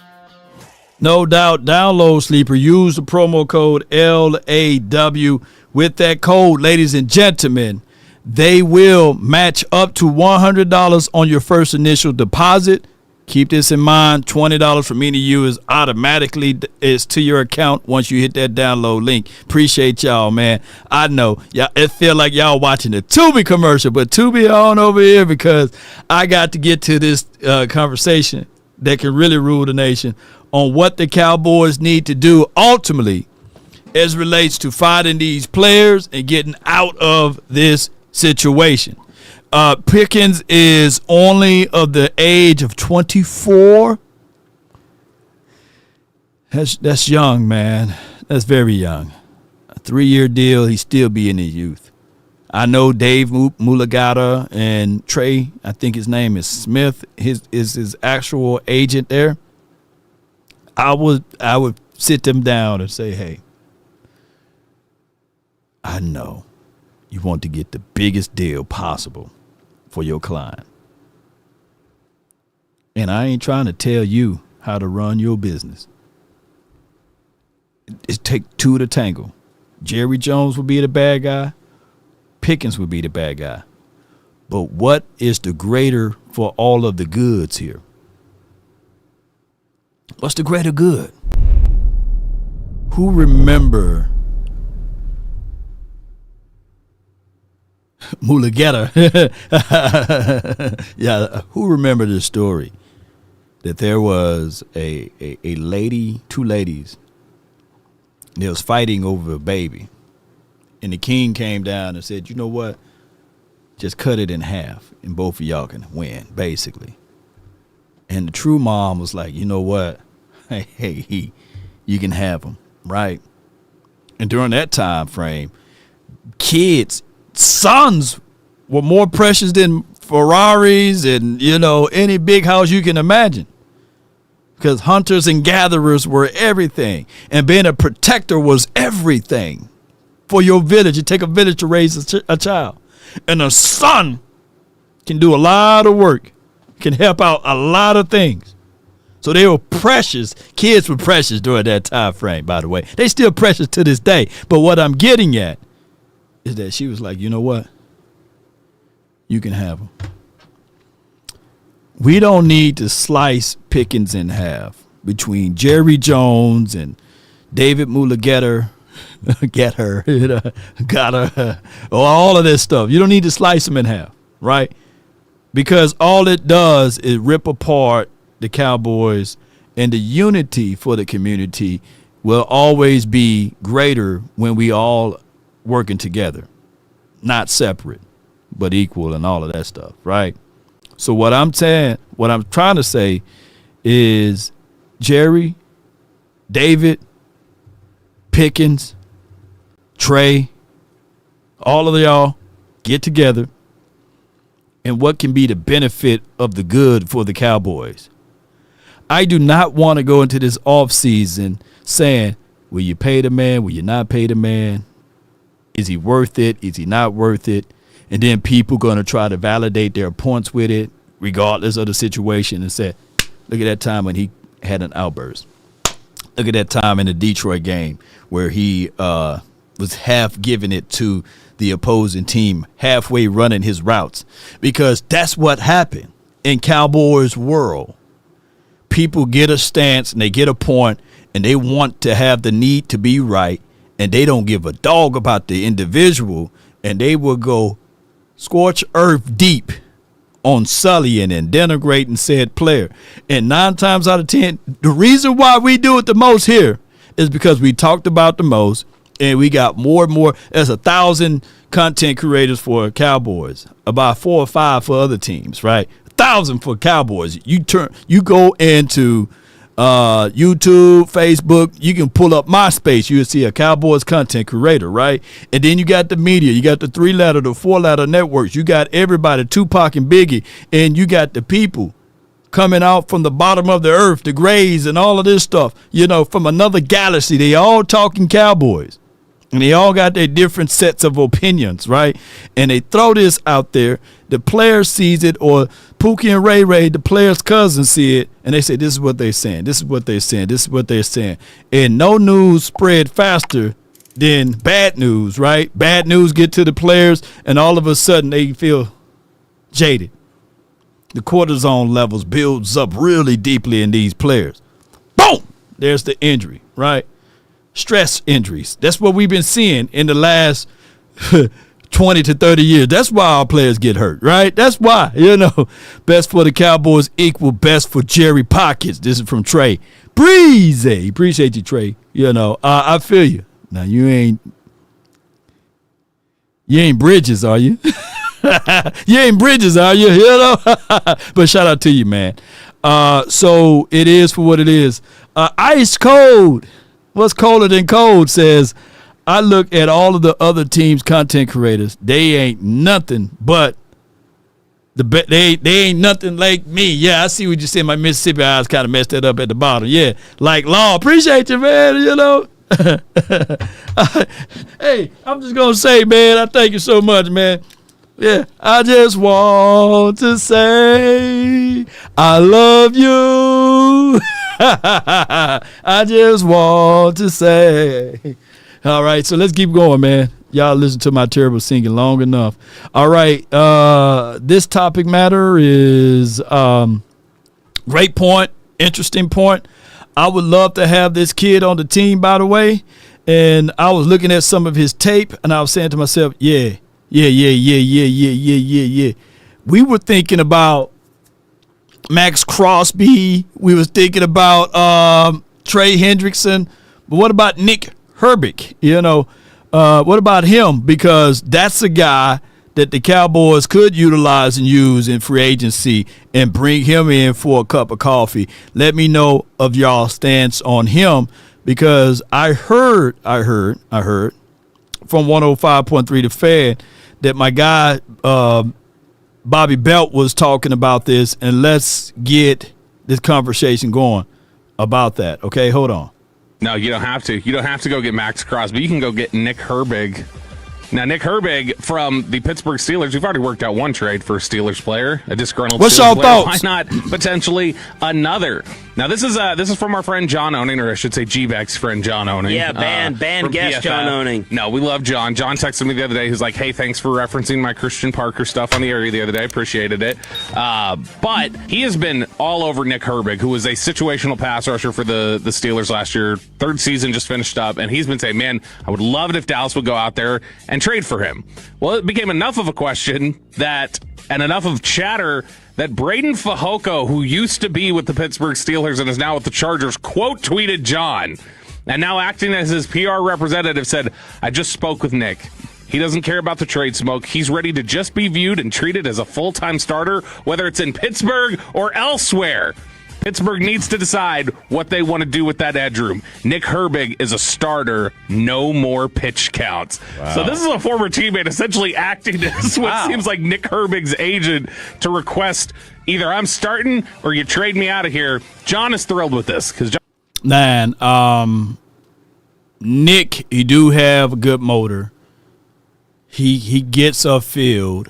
No doubt, download Sleeper. Use the promo code LAW. With that code, ladies and gentlemen, they will match up to $100 on your first initial deposit. Keep this in mind. $20 from any of you is automatically is to your account once you hit that download link. Appreciate y'all, man. I know y'all, it feel like y'all watching the Tubi commercial, but Tubi on over here because I got to get to this conversation that can really rule the nation on what the Cowboys need to do ultimately as relates to fighting these players and getting out of this situation. Pickens is only of the age of 24. That's young, man. That's very young. A 3-year deal, he still be in his youth. I know Dave Mulagata and Trey, I think his name is Smith, is his actual agent there. I would sit them down and say, hey, I know you want to get the biggest deal possible for your client. And I ain't trying to tell you how to run your business. It take two to tangle. Jerry Jones would be the bad guy. Pickens would be the bad guy. But what is the greater for all of the goods here? What's the greater good? Who remember Mulageta? Yeah, who remember the story that there was a lady, two ladies, they was fighting over a baby, and the king came down and said, you know what, just cut it in half and both of y'all can win, basically. And the true mom was like, you know what, hey, you can have them, right? And during that time frame, kids, sons were more precious than Ferraris and, you know, any big house you can imagine. because hunters and gatherers were everything. And being a protector was everything for your village. It take a village to raise a child. And a son can do a lot of work, can help out a lot of things. So they were precious. Kids were precious during that time frame, by the way. They still precious to this day. But what I'm getting at is that she was like, you know what? You can have them. We don't need to slice Pickens in half between Jerry Jones and David Mulligetter, got her, all of this stuff. You don't need to slice them in half, right? Because all it does is rip apart the Cowboys, and the unity for the community will always be greater when we all working together, not separate, but equal and all of that stuff, right? So what I'm trying to say is Jerry, David, Pickens, Trey, all of y'all get together, and what can be the benefit of the good for the Cowboys. I do not want to go into this offseason saying, will you pay the man? Will you not pay the man? Is he worth it? Is he not worth it? And then people going to try to validate their points with it, regardless of the situation, and say, look at that time when he had an outburst. Look at that time in the Detroit game where he was half giving it to the opposing team, halfway running his routes. Because that's what happened in Cowboys world. People get a stance and they get a point and they want to have the need to be right, and they don't give a dog about the individual, and they will go scorch earth deep on sullying and denigrating said player. And 9 times out of 10, the reason why we do it the most here is because we talked about the most, and we got more and more. There's 1,000 content creators for Cowboys, about 4 or 5 for other teams, right? 1,000 for Cowboys. You go into YouTube, Facebook, you can pull up MySpace, you'll see a Cowboys content creator, right? And then you got the media, you got the 3-letter, the 4-letter networks, you got everybody, Tupac and Biggie, and you got the people coming out from the bottom of the earth, the Grays and all of this stuff, from another galaxy. They all talking Cowboys. And they all got their different sets of opinions, right? And they throw this out there. The player sees it, or Pookie and Ray Ray, the player's cousin, see it, and they say, this is what they're saying, this is what they're saying, this is what they're saying. And no news spread faster than bad news, right? Bad news get to the players, and all of a sudden they feel jaded. The cortisone levels builds up really deeply in these players. Boom! There's the injury, right? Stress injuries. That's what we've been seeing in the last 20 to 30 years. That's why our players get hurt, right? That's why, best for the Cowboys equal best for Jerry Pockets. This is from Trey Breezy. Appreciate you, Trey. I feel you. Now you ain't Bridges, are you? You ain't Bridges, are you? But shout out to you, man. So it is for what it is. Ice Cold. What's colder than cold says, I look at all of the other teams' content creators. They ain't nothing but they ain't nothing like me. Yeah, I see what you said. My Mississippi eyes kind of messed that up at the bottom. Yeah, like Law. Appreciate you, man. Hey, I'm just gonna say, man, I thank you so much, man. Yeah, I just want to say I love you. I just want to say. All right, so let's keep going, man. Y'all listen to my terrible singing long enough. All right, this topic matter is great point, interesting point. I would love to have this kid on the team, by the way. And I was looking at some of his tape, and I was saying to myself, yeah. We were thinking about Max Crosby. We was thinking about Trey Hendrickson. But what about Nick Herbig? What about him? Because that's a guy that the Cowboys could utilize and use in free agency and bring him in for a cup of coffee. Let me know of y'all stance on him, because I heard from 105.3 The Fan that my guy Bobby Belt was talking about this, and let's get this conversation going. about that. Okay, hold on. No, you don't have to. You don't have to go get Max Crosby. You can go get Nick Herbig. Now, Nick Herbig from the Pittsburgh Steelers, we've already worked out one trade for a Steelers player, a disgruntled What's Steelers y'all player. thoughts? Why not potentially another? Now, this is from our friend John Owning, or I should say G-Back's friend John Owning. Yeah, band guest PFF. John Owning. No, we love John. John texted me the other day. He was like, hey, thanks for referencing my Christian Parker stuff on the area the other day. Appreciated it. But he has been all over Nick Herbig, who was a situational pass rusher for the Steelers last year. Third season just finished up, and he's been saying, man, I would love it if Dallas would go out there and trade for him. Well, it became enough of a question and enough of chatter that Braden Fajoko, who used to be with the Pittsburgh Steelers and is now with the Chargers, quote tweeted John, and now acting as his PR representative, said, I just spoke with Nick. He doesn't care about the trade smoke. He's ready to just be viewed and treated as a full-time starter, whether it's in Pittsburgh or elsewhere. Pittsburgh needs to decide what they want to do with that edge room. Nick Herbig is a starter. No more pitch counts. Wow. So this is a former teammate essentially acting as what seems like Nick Herbig's agent to request either I'm starting or you trade me out of here. John is thrilled with this because Nick, he do have a good motor. He gets upfield.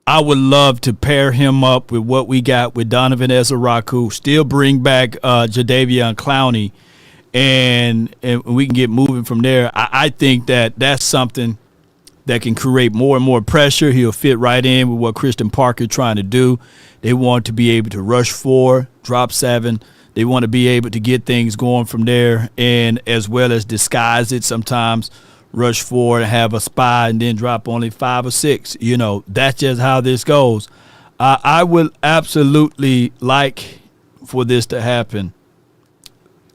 I would love to pair him up with what we got with Donovan Ezaraku, still bring back Jadeveon Clowney, and we can get moving from there. I think that's something that can create more and more pressure. He'll fit right in with what Christian Parker trying to do. They want to be able to rush 4, drop 7. They want to be able to get things going from there, and as well as disguise it sometimes. Rush 4 and have a spy and then drop only 5 or 6. You know, that's just how this goes. I would absolutely like for this to happen.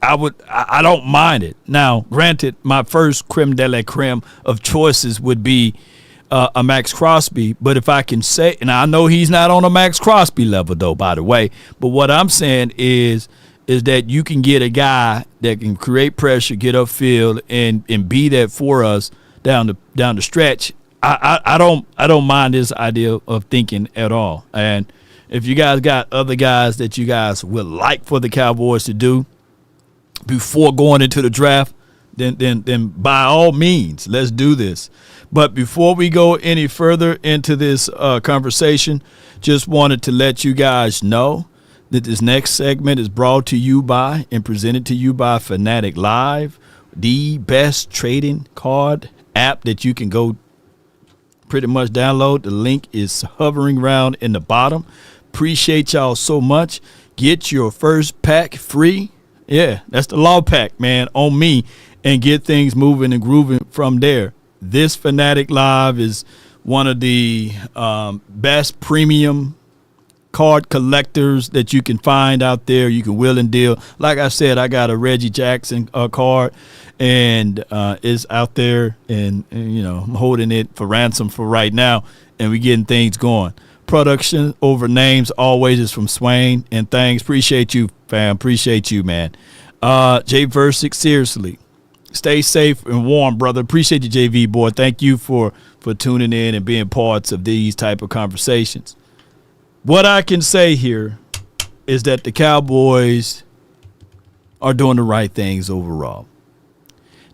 I don't mind it. Now, granted, my first creme de la creme of choices would be a Max Crosby. But if I can say, and I know he's not on a Max Crosby level, though, by the way. But what I'm saying is that you can get a guy that can create pressure, get upfield, and be that for us down the stretch. I don't mind this idea of thinking at all. And if you guys got other guys that you guys would like for the Cowboys to do before going into the draft, then by all means, let's do this. But before we go any further into this conversation, just wanted to let you guys know that this next segment is brought to you by and presented to you by Fanatic Live, the best trading card app that you can go pretty much download. The link is hovering around in the bottom. Appreciate y'all so much. Get your first pack free. Yeah, that's the law pack, man, on me, and get things moving and grooving from there. This Fanatic Live is one of the best premium card collectors that you can find out there. You can will and deal. Like I said, I got a Reggie Jackson card, and it's out there, and you know, I'm holding it for ransom for right now, and we getting things going. Production over names always is from Swain and Things. Appreciate you, fam. Appreciate you, man. Jay Versick, seriously, stay safe and warm, brother. Appreciate you, JV boy. Thank you for tuning in and being parts of these type of conversations. What I can say here is that the Cowboys are doing the right things overall.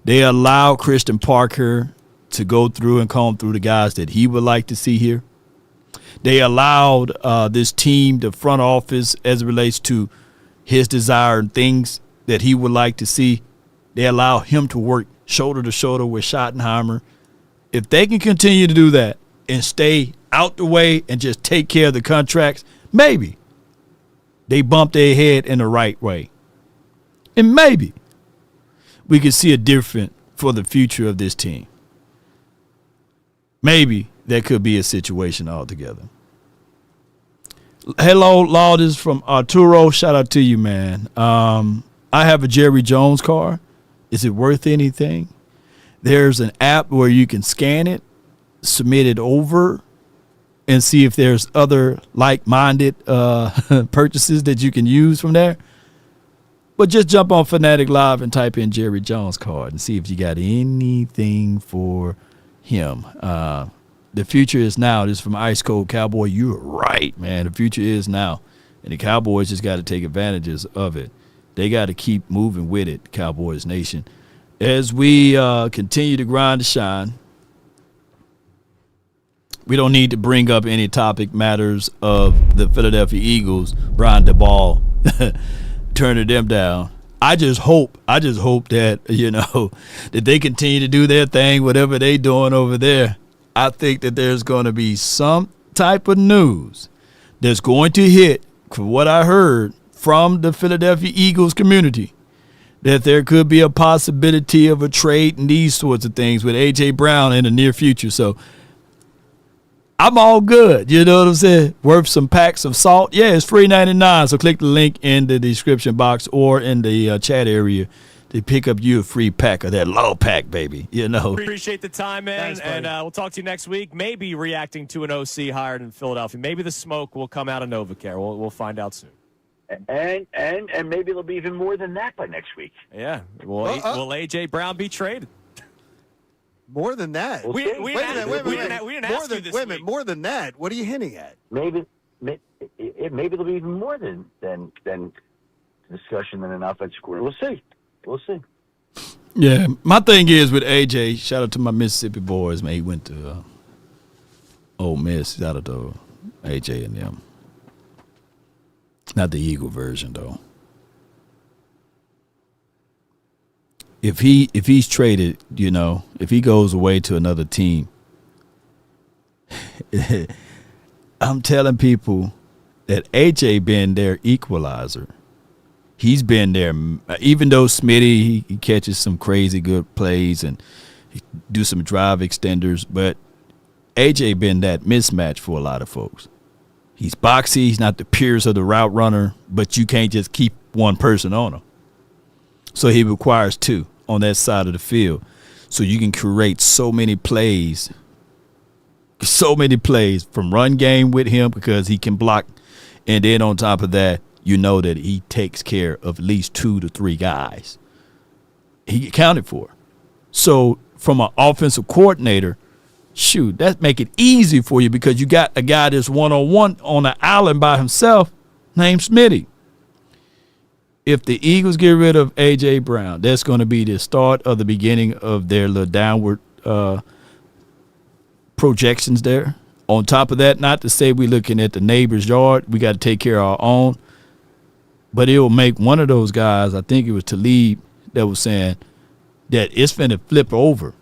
They allow Christian Parker to go through and comb through the guys that he would like to see here. They allowed this team, the front office, as it relates to his desire and things that he would like to see. They allow him to work shoulder to shoulder with Schottenheimer. If they can continue to do that and stay out the way and just take care of the contracts, maybe they bump their head in the right way. And maybe we could see a different for the future of this team. Maybe that could be a situation altogether. Hello, Laudis from Arturo. Shout out to you, man. I have a Jerry Jones car. Is it worth anything? There's an app where you can scan it, submit it over, and see if there's other like-minded purchases that you can use from there. But just jump on Fanatic Live and type in Jerry Jones card and see if you got anything for him. The future is now. This is from Ice Cold Cowboy. You're right, man. The future is now. And the Cowboys just got to take advantages of it. They got to keep moving with it, Cowboys Nation. As we continue to grind to shine, we don't need to bring up any topic matters of the Philadelphia Eagles, Brian DeBall, turning them down. I just hope that, that they continue to do their thing, whatever they doing over there. I think that there's going to be some type of news that's going to hit, from what I heard from the Philadelphia Eagles community, that there could be a possibility of a trade and these sorts of things with A.J. Brown in the near future. So I'm all good. You know what I'm saying? Worth some packs of salt. Yeah, it's free $99. So click the link in the description box or in the chat area to pick up you a free pack of that low pack, baby. Appreciate the time, man. Thanks, and we'll talk to you next week. Maybe reacting to an OC hired in Philadelphia. Maybe the smoke will come out of NovaCare. We'll find out soon. And maybe it'll be even more than that by next week. Yeah. Will A.J. Brown be traded? More than that. We didn't ask you this week. More than that. What are you hinting at? Maybe it'll be even more than discussion than an offensive coordinator. We'll see. Yeah, my thing is with AJ, shout out to my Mississippi boys, man. He went to Ole Miss. Shout out to AJ and them. Not the Eagle version, though. If he's traded, if he goes away to another team, I'm telling people that AJ been their equalizer. He's been there, even though Smitty, he catches some crazy good plays and he do some drive extenders, but AJ been that mismatch for a lot of folks. He's boxy, he's not the Pierce of the route runner, but you can't just keep one person on him. So he requires two on that side of the field. So you can create so many plays from run game with him because he can block. And then on top of that, you know that he takes care of at least 2 to 3 guys he accounted for. So from an offensive coordinator, shoot, that make it easy for you because you got a guy that's one-on-one on an island by himself named Smitty. If the Eagles get rid of A.J. Brown, that's going to be the start of the beginning of their little downward projections there. On top of that, not to say we're looking at the neighbor's yard. We got to take care of our own. But it will make one of those guys, I think it was Talib, that was saying that it's finna flip over.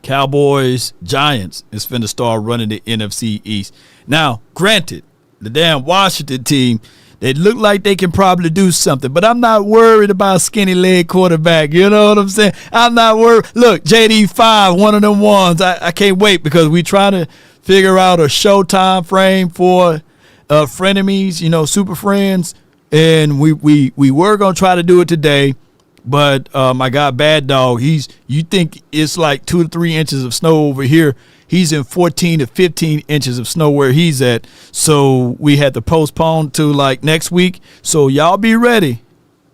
Cowboys, Giants is finna start running the NFC East. Now, granted, the damn Washington team, they look like they can probably do something, but I'm not worried about skinny leg quarterback. You know what I'm saying? I'm not worried. Look, JD5, one of them ones. I can't wait because we trying to figure out a showtime frame for frenemies, super friends. And we were going to try to do it today, but my guy Bad Dog, you think it's like 2 to 3 inches of snow over here. He's in 14 to 15 inches of snow where he's at. So we had to postpone to like next week. So y'all be ready.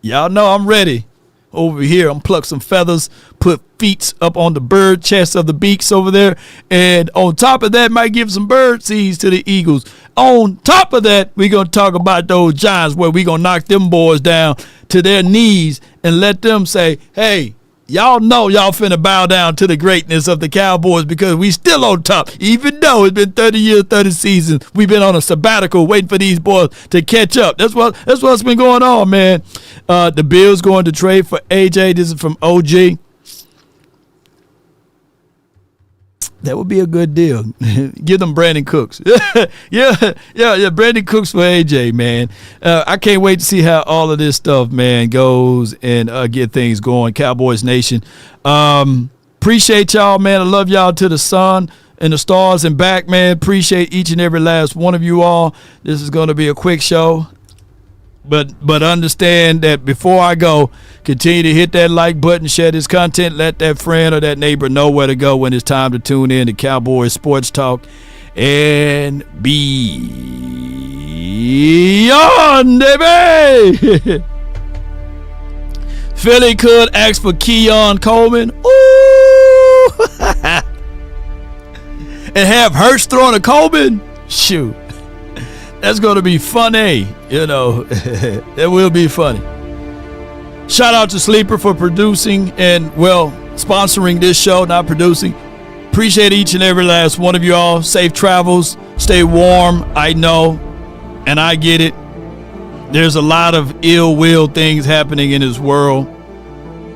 Y'all know I'm ready. Over here, I'm pluck some feathers, put feet up on the bird chest of the beaks over there, and on top of that, might give some bird seeds to the Eagles. On top of that, we're going to talk about those Giants where we're going to knock them boys down to their knees and let them say, hey, y'all know y'all finna bow down to the greatness of the Cowboys because we still on top. Even though it's been 30 years, 30 seasons, we've been on a sabbatical waiting for these boys to catch up. That's what's been going on, man. The Bills going to trade for AJ. This is from OG. That would be a good deal. Give them Brandon Cooks. yeah. Brandon Cooks for AJ, man. I can't wait to see how all of this stuff, man, goes and get things going. Cowboys Nation. Appreciate y'all, man. I love y'all to the sun and the stars and back, man. Appreciate each and every last one of you all. This is going to be a quick show. But understand that before I go, continue to hit that like button, share this content, let that friend or that neighbor know where to go when it's time to tune in to Cowboys Sports Talk and beyond, baby. Philly could ask for Keon Coleman. Ooh. And have Hurst throwing a Coleman. Shoot. That's going to be funny. You know, it will be funny. Shout out to Sleeper for producing and, well, sponsoring this show, not producing. Appreciate each and every last one of you all. Safe travels. Stay warm. I know, and I get it. There's a lot of ill will things happening in this world.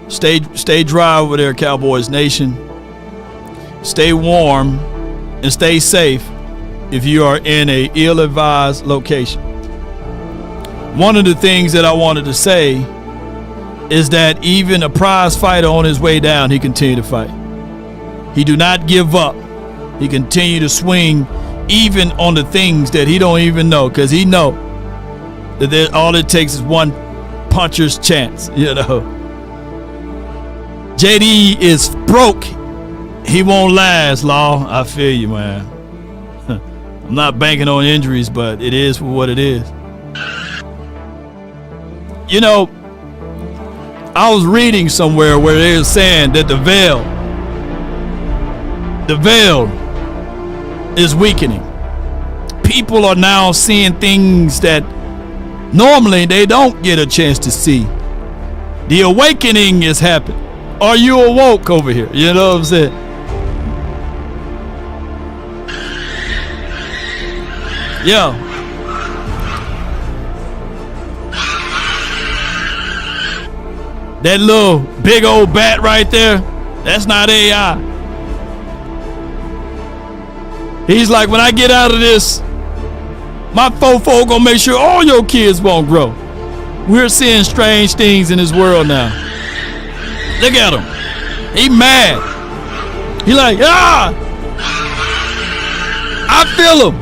Stay dry over there, Cowboys Nation. Stay warm and stay safe if you are in a ill-advised location. One of the things that I wanted to say is that even a prize fighter on his way down, he continued to fight. He do not give up. He continue to swing even on the things that he don't even know, because he know that all it takes is one puncher's chance, you know. JD is broke. He won't last, Law. I feel you, man. I'm not banking on injuries, but it is for what it is. You know, I was reading somewhere where they were saying that the veil is weakening. People are now seeing things that normally they don't get a chance to see. The awakening is happening. Are you awoke over here? You know what I'm saying? Yeah. That little big old bat right there, that's not AI. He's like, when I get out of this, my fofo gonna make sure all your kids won't grow. We're seeing strange things in this world now. Look at him. He mad. He like, ah! I feel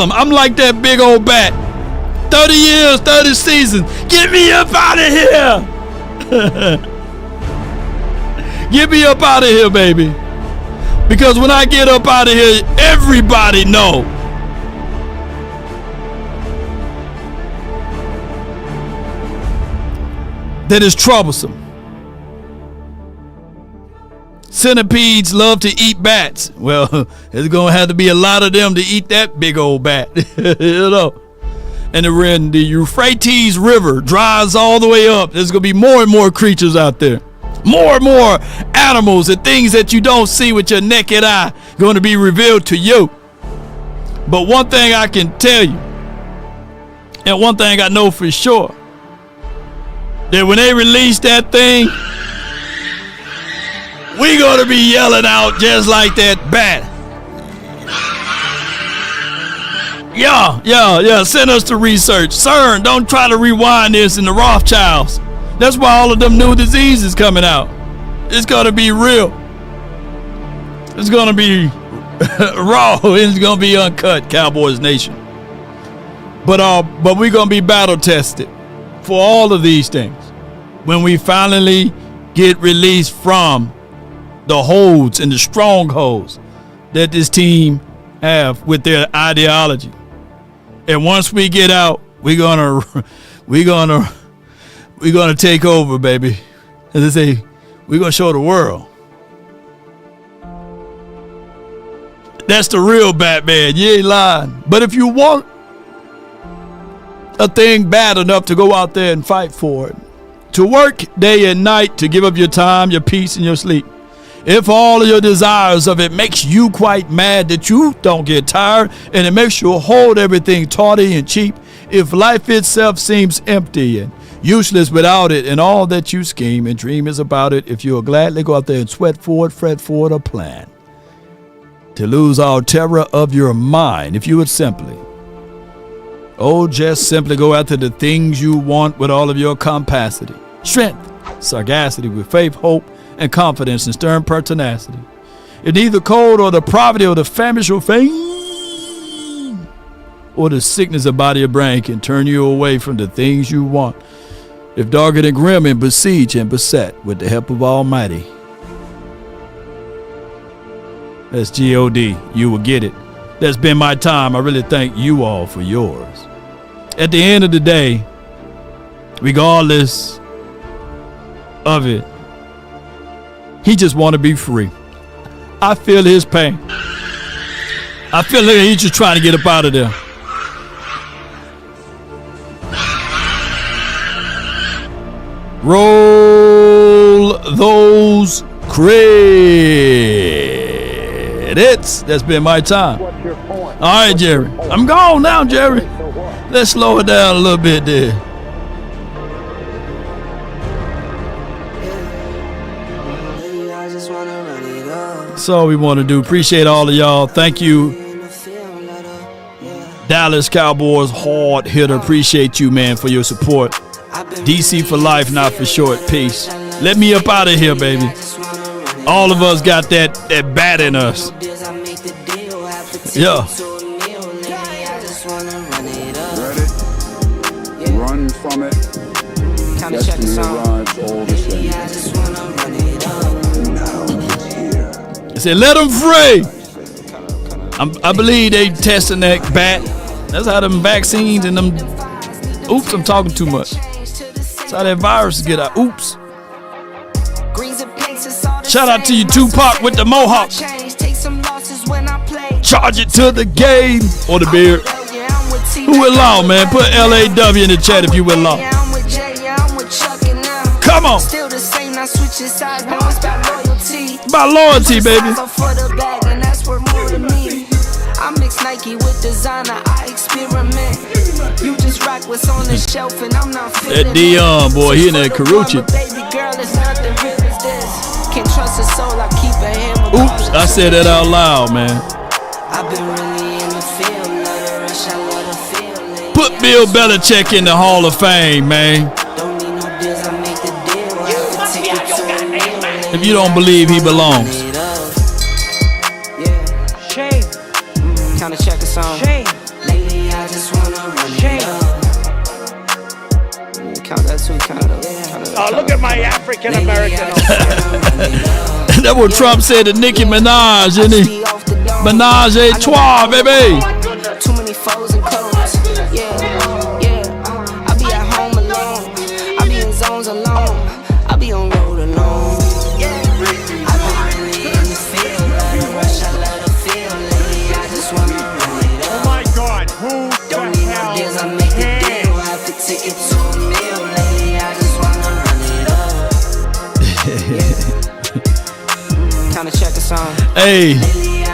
him. I'm like that big old bat. 30 years, 30 seasons. Get me up out of here. Get me up out of here, baby. Because when I get up out of here, everybody know that it's troublesome. Centipedes love to eat bats. Well, there's going to have to be a lot of them to eat that big old bat. You know. And the Euphrates River dries all the way up. There's going to be more and more creatures out there. More and more animals and things that you don't see with your naked eye going to be revealed to you. But one thing I can tell you, and one thing I know for sure, that when they release that thing, we gonna be yelling out just like that bat. Yeah. Send us the research. CERN, don't try to rewind this in the Rothschilds. That's why all of them new diseases coming out. It's gonna be real. It's gonna be raw. It's gonna be uncut, Cowboys Nation. But we're gonna be battle tested for all of these things when we finally get released from the holds and the strongholds that this team have with their ideology. And once we get out, we're gonna take over, baby. As they say, we're gonna show the world. That's the real Batman. You ain't lying. But if you want a thing bad enough to go out there and fight for it, to work day and night, to give up your time, your peace, and your sleep, if all of your desires of it makes you quite mad that you don't get tired, and it makes you hold everything tawdry and cheap, if life itself seems empty and useless without it, and all that you scheme and dream is about it, if you'll gladly go out there and sweat for it, fret for it, or plan to lose all terror of your mind, if you would simply, just simply go after the things you want with all of your capacity, strength, sagacity, with faith, hope, and confidence, and stern pertinacity. If neither cold or the poverty or the famish or fame or the sickness of body or brain can turn you away from the things you want, if dogged and grim and besieged and beset with the help of Almighty, that's G-O-D, you will get it. That's been my time. I really thank you all for yours. At the end of the day, regardless of it, he just want to be free. I feel his pain. I feel like he's just trying to get up out of there. Roll those credits. That's been my time. All right, Jerry. I'm gone now, Jerry. Let's slow it down a little bit there. That's all we want to do. Appreciate all of y'all. Thank you, Dallas Cowboys hard hitter. Appreciate you, man, for your support. DC for life, not for short. Peace. Let me up out of here, baby. All of us got that bat in us. Yeah. Ready? Run from it. Destiny arrives all the same. I said, let them free. I believe they testing that bat. That's how them vaccines and them. Oops, I'm talking too much. That's how that virus get out. Oops. Shout out to you, Tupac with the mohawk. Charge it to the game or the beard. Who with law, man? Put LAW in the chat if you with law. Come on. By loyalty, baby. I mix Nike with designer, I experiment. You just rock what's on the shelf and I'm not feeling that Dion boy, he in that Karuchi. Baby girl, it's nothing real as this. Can't trust a soul, I keep a hammer. Oops, I said that out loud, man. I've been really in the field, love the rush, I love the feeling. Put Bill Belichick in the Hall of Fame, man. Don't need no deals, I make the deal. If you don't believe he belongs. Kinda check the song. Lately I just wanna run it up. Count that too, count it up. Look at my African American. That's what Trump said to Nicki Minaj, isn't he? Menage a trois, baby. Too many foes and codes. Yeah. I be at home alone. I be in zones alone. I be on road alone. Hey,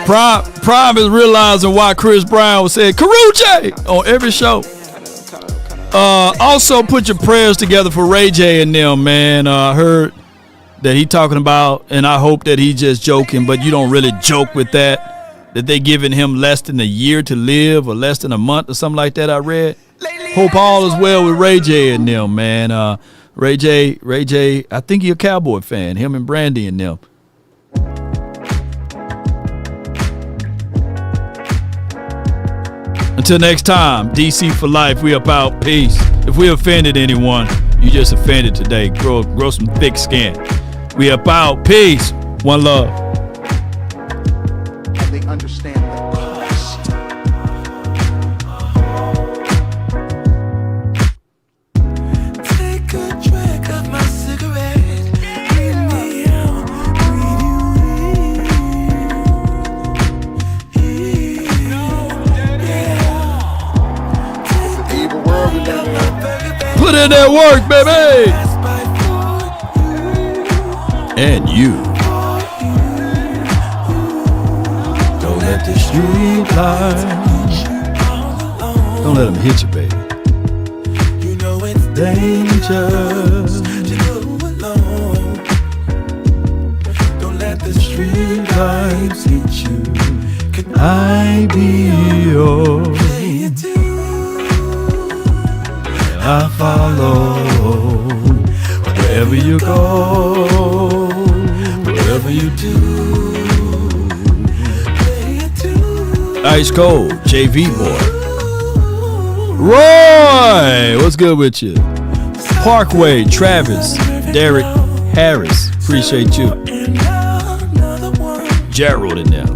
Prime is realizing why Chris Brown was saying Karuchi on every show. Also, put your prayers together for Ray J and them, man. I heard that he talking about, and I hope that he just joking, but you don't really joke with that they giving him less than a year to live or less than a month or something like that. I read. Hope all is well with Ray J and them, man. Ray J, I think he a Cowboy fan. Him and Brandy and them. Until next time, DC for life. We up out. Peace. If we offended anyone, you just offended today. Grow some thick skin. We up out. Peace. One love. They understand the cost. Take a drag of my cigarette. Breathe me out. Put in that work, baby. And you. Don't let the street lights. Don't let them hit you, baby. You know it's dangerous to go alone. Don't let the street Lights hit you. I be yours. I follow wherever you go, wherever you do. Ice Cold, JV boy. Roy, what's good with you? Parkway, Travis, Derek, Harris, appreciate you. Gerald in there,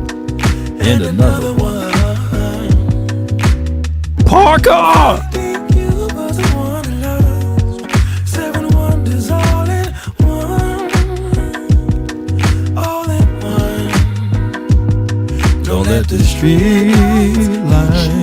and another one. Parker. Don't let the street light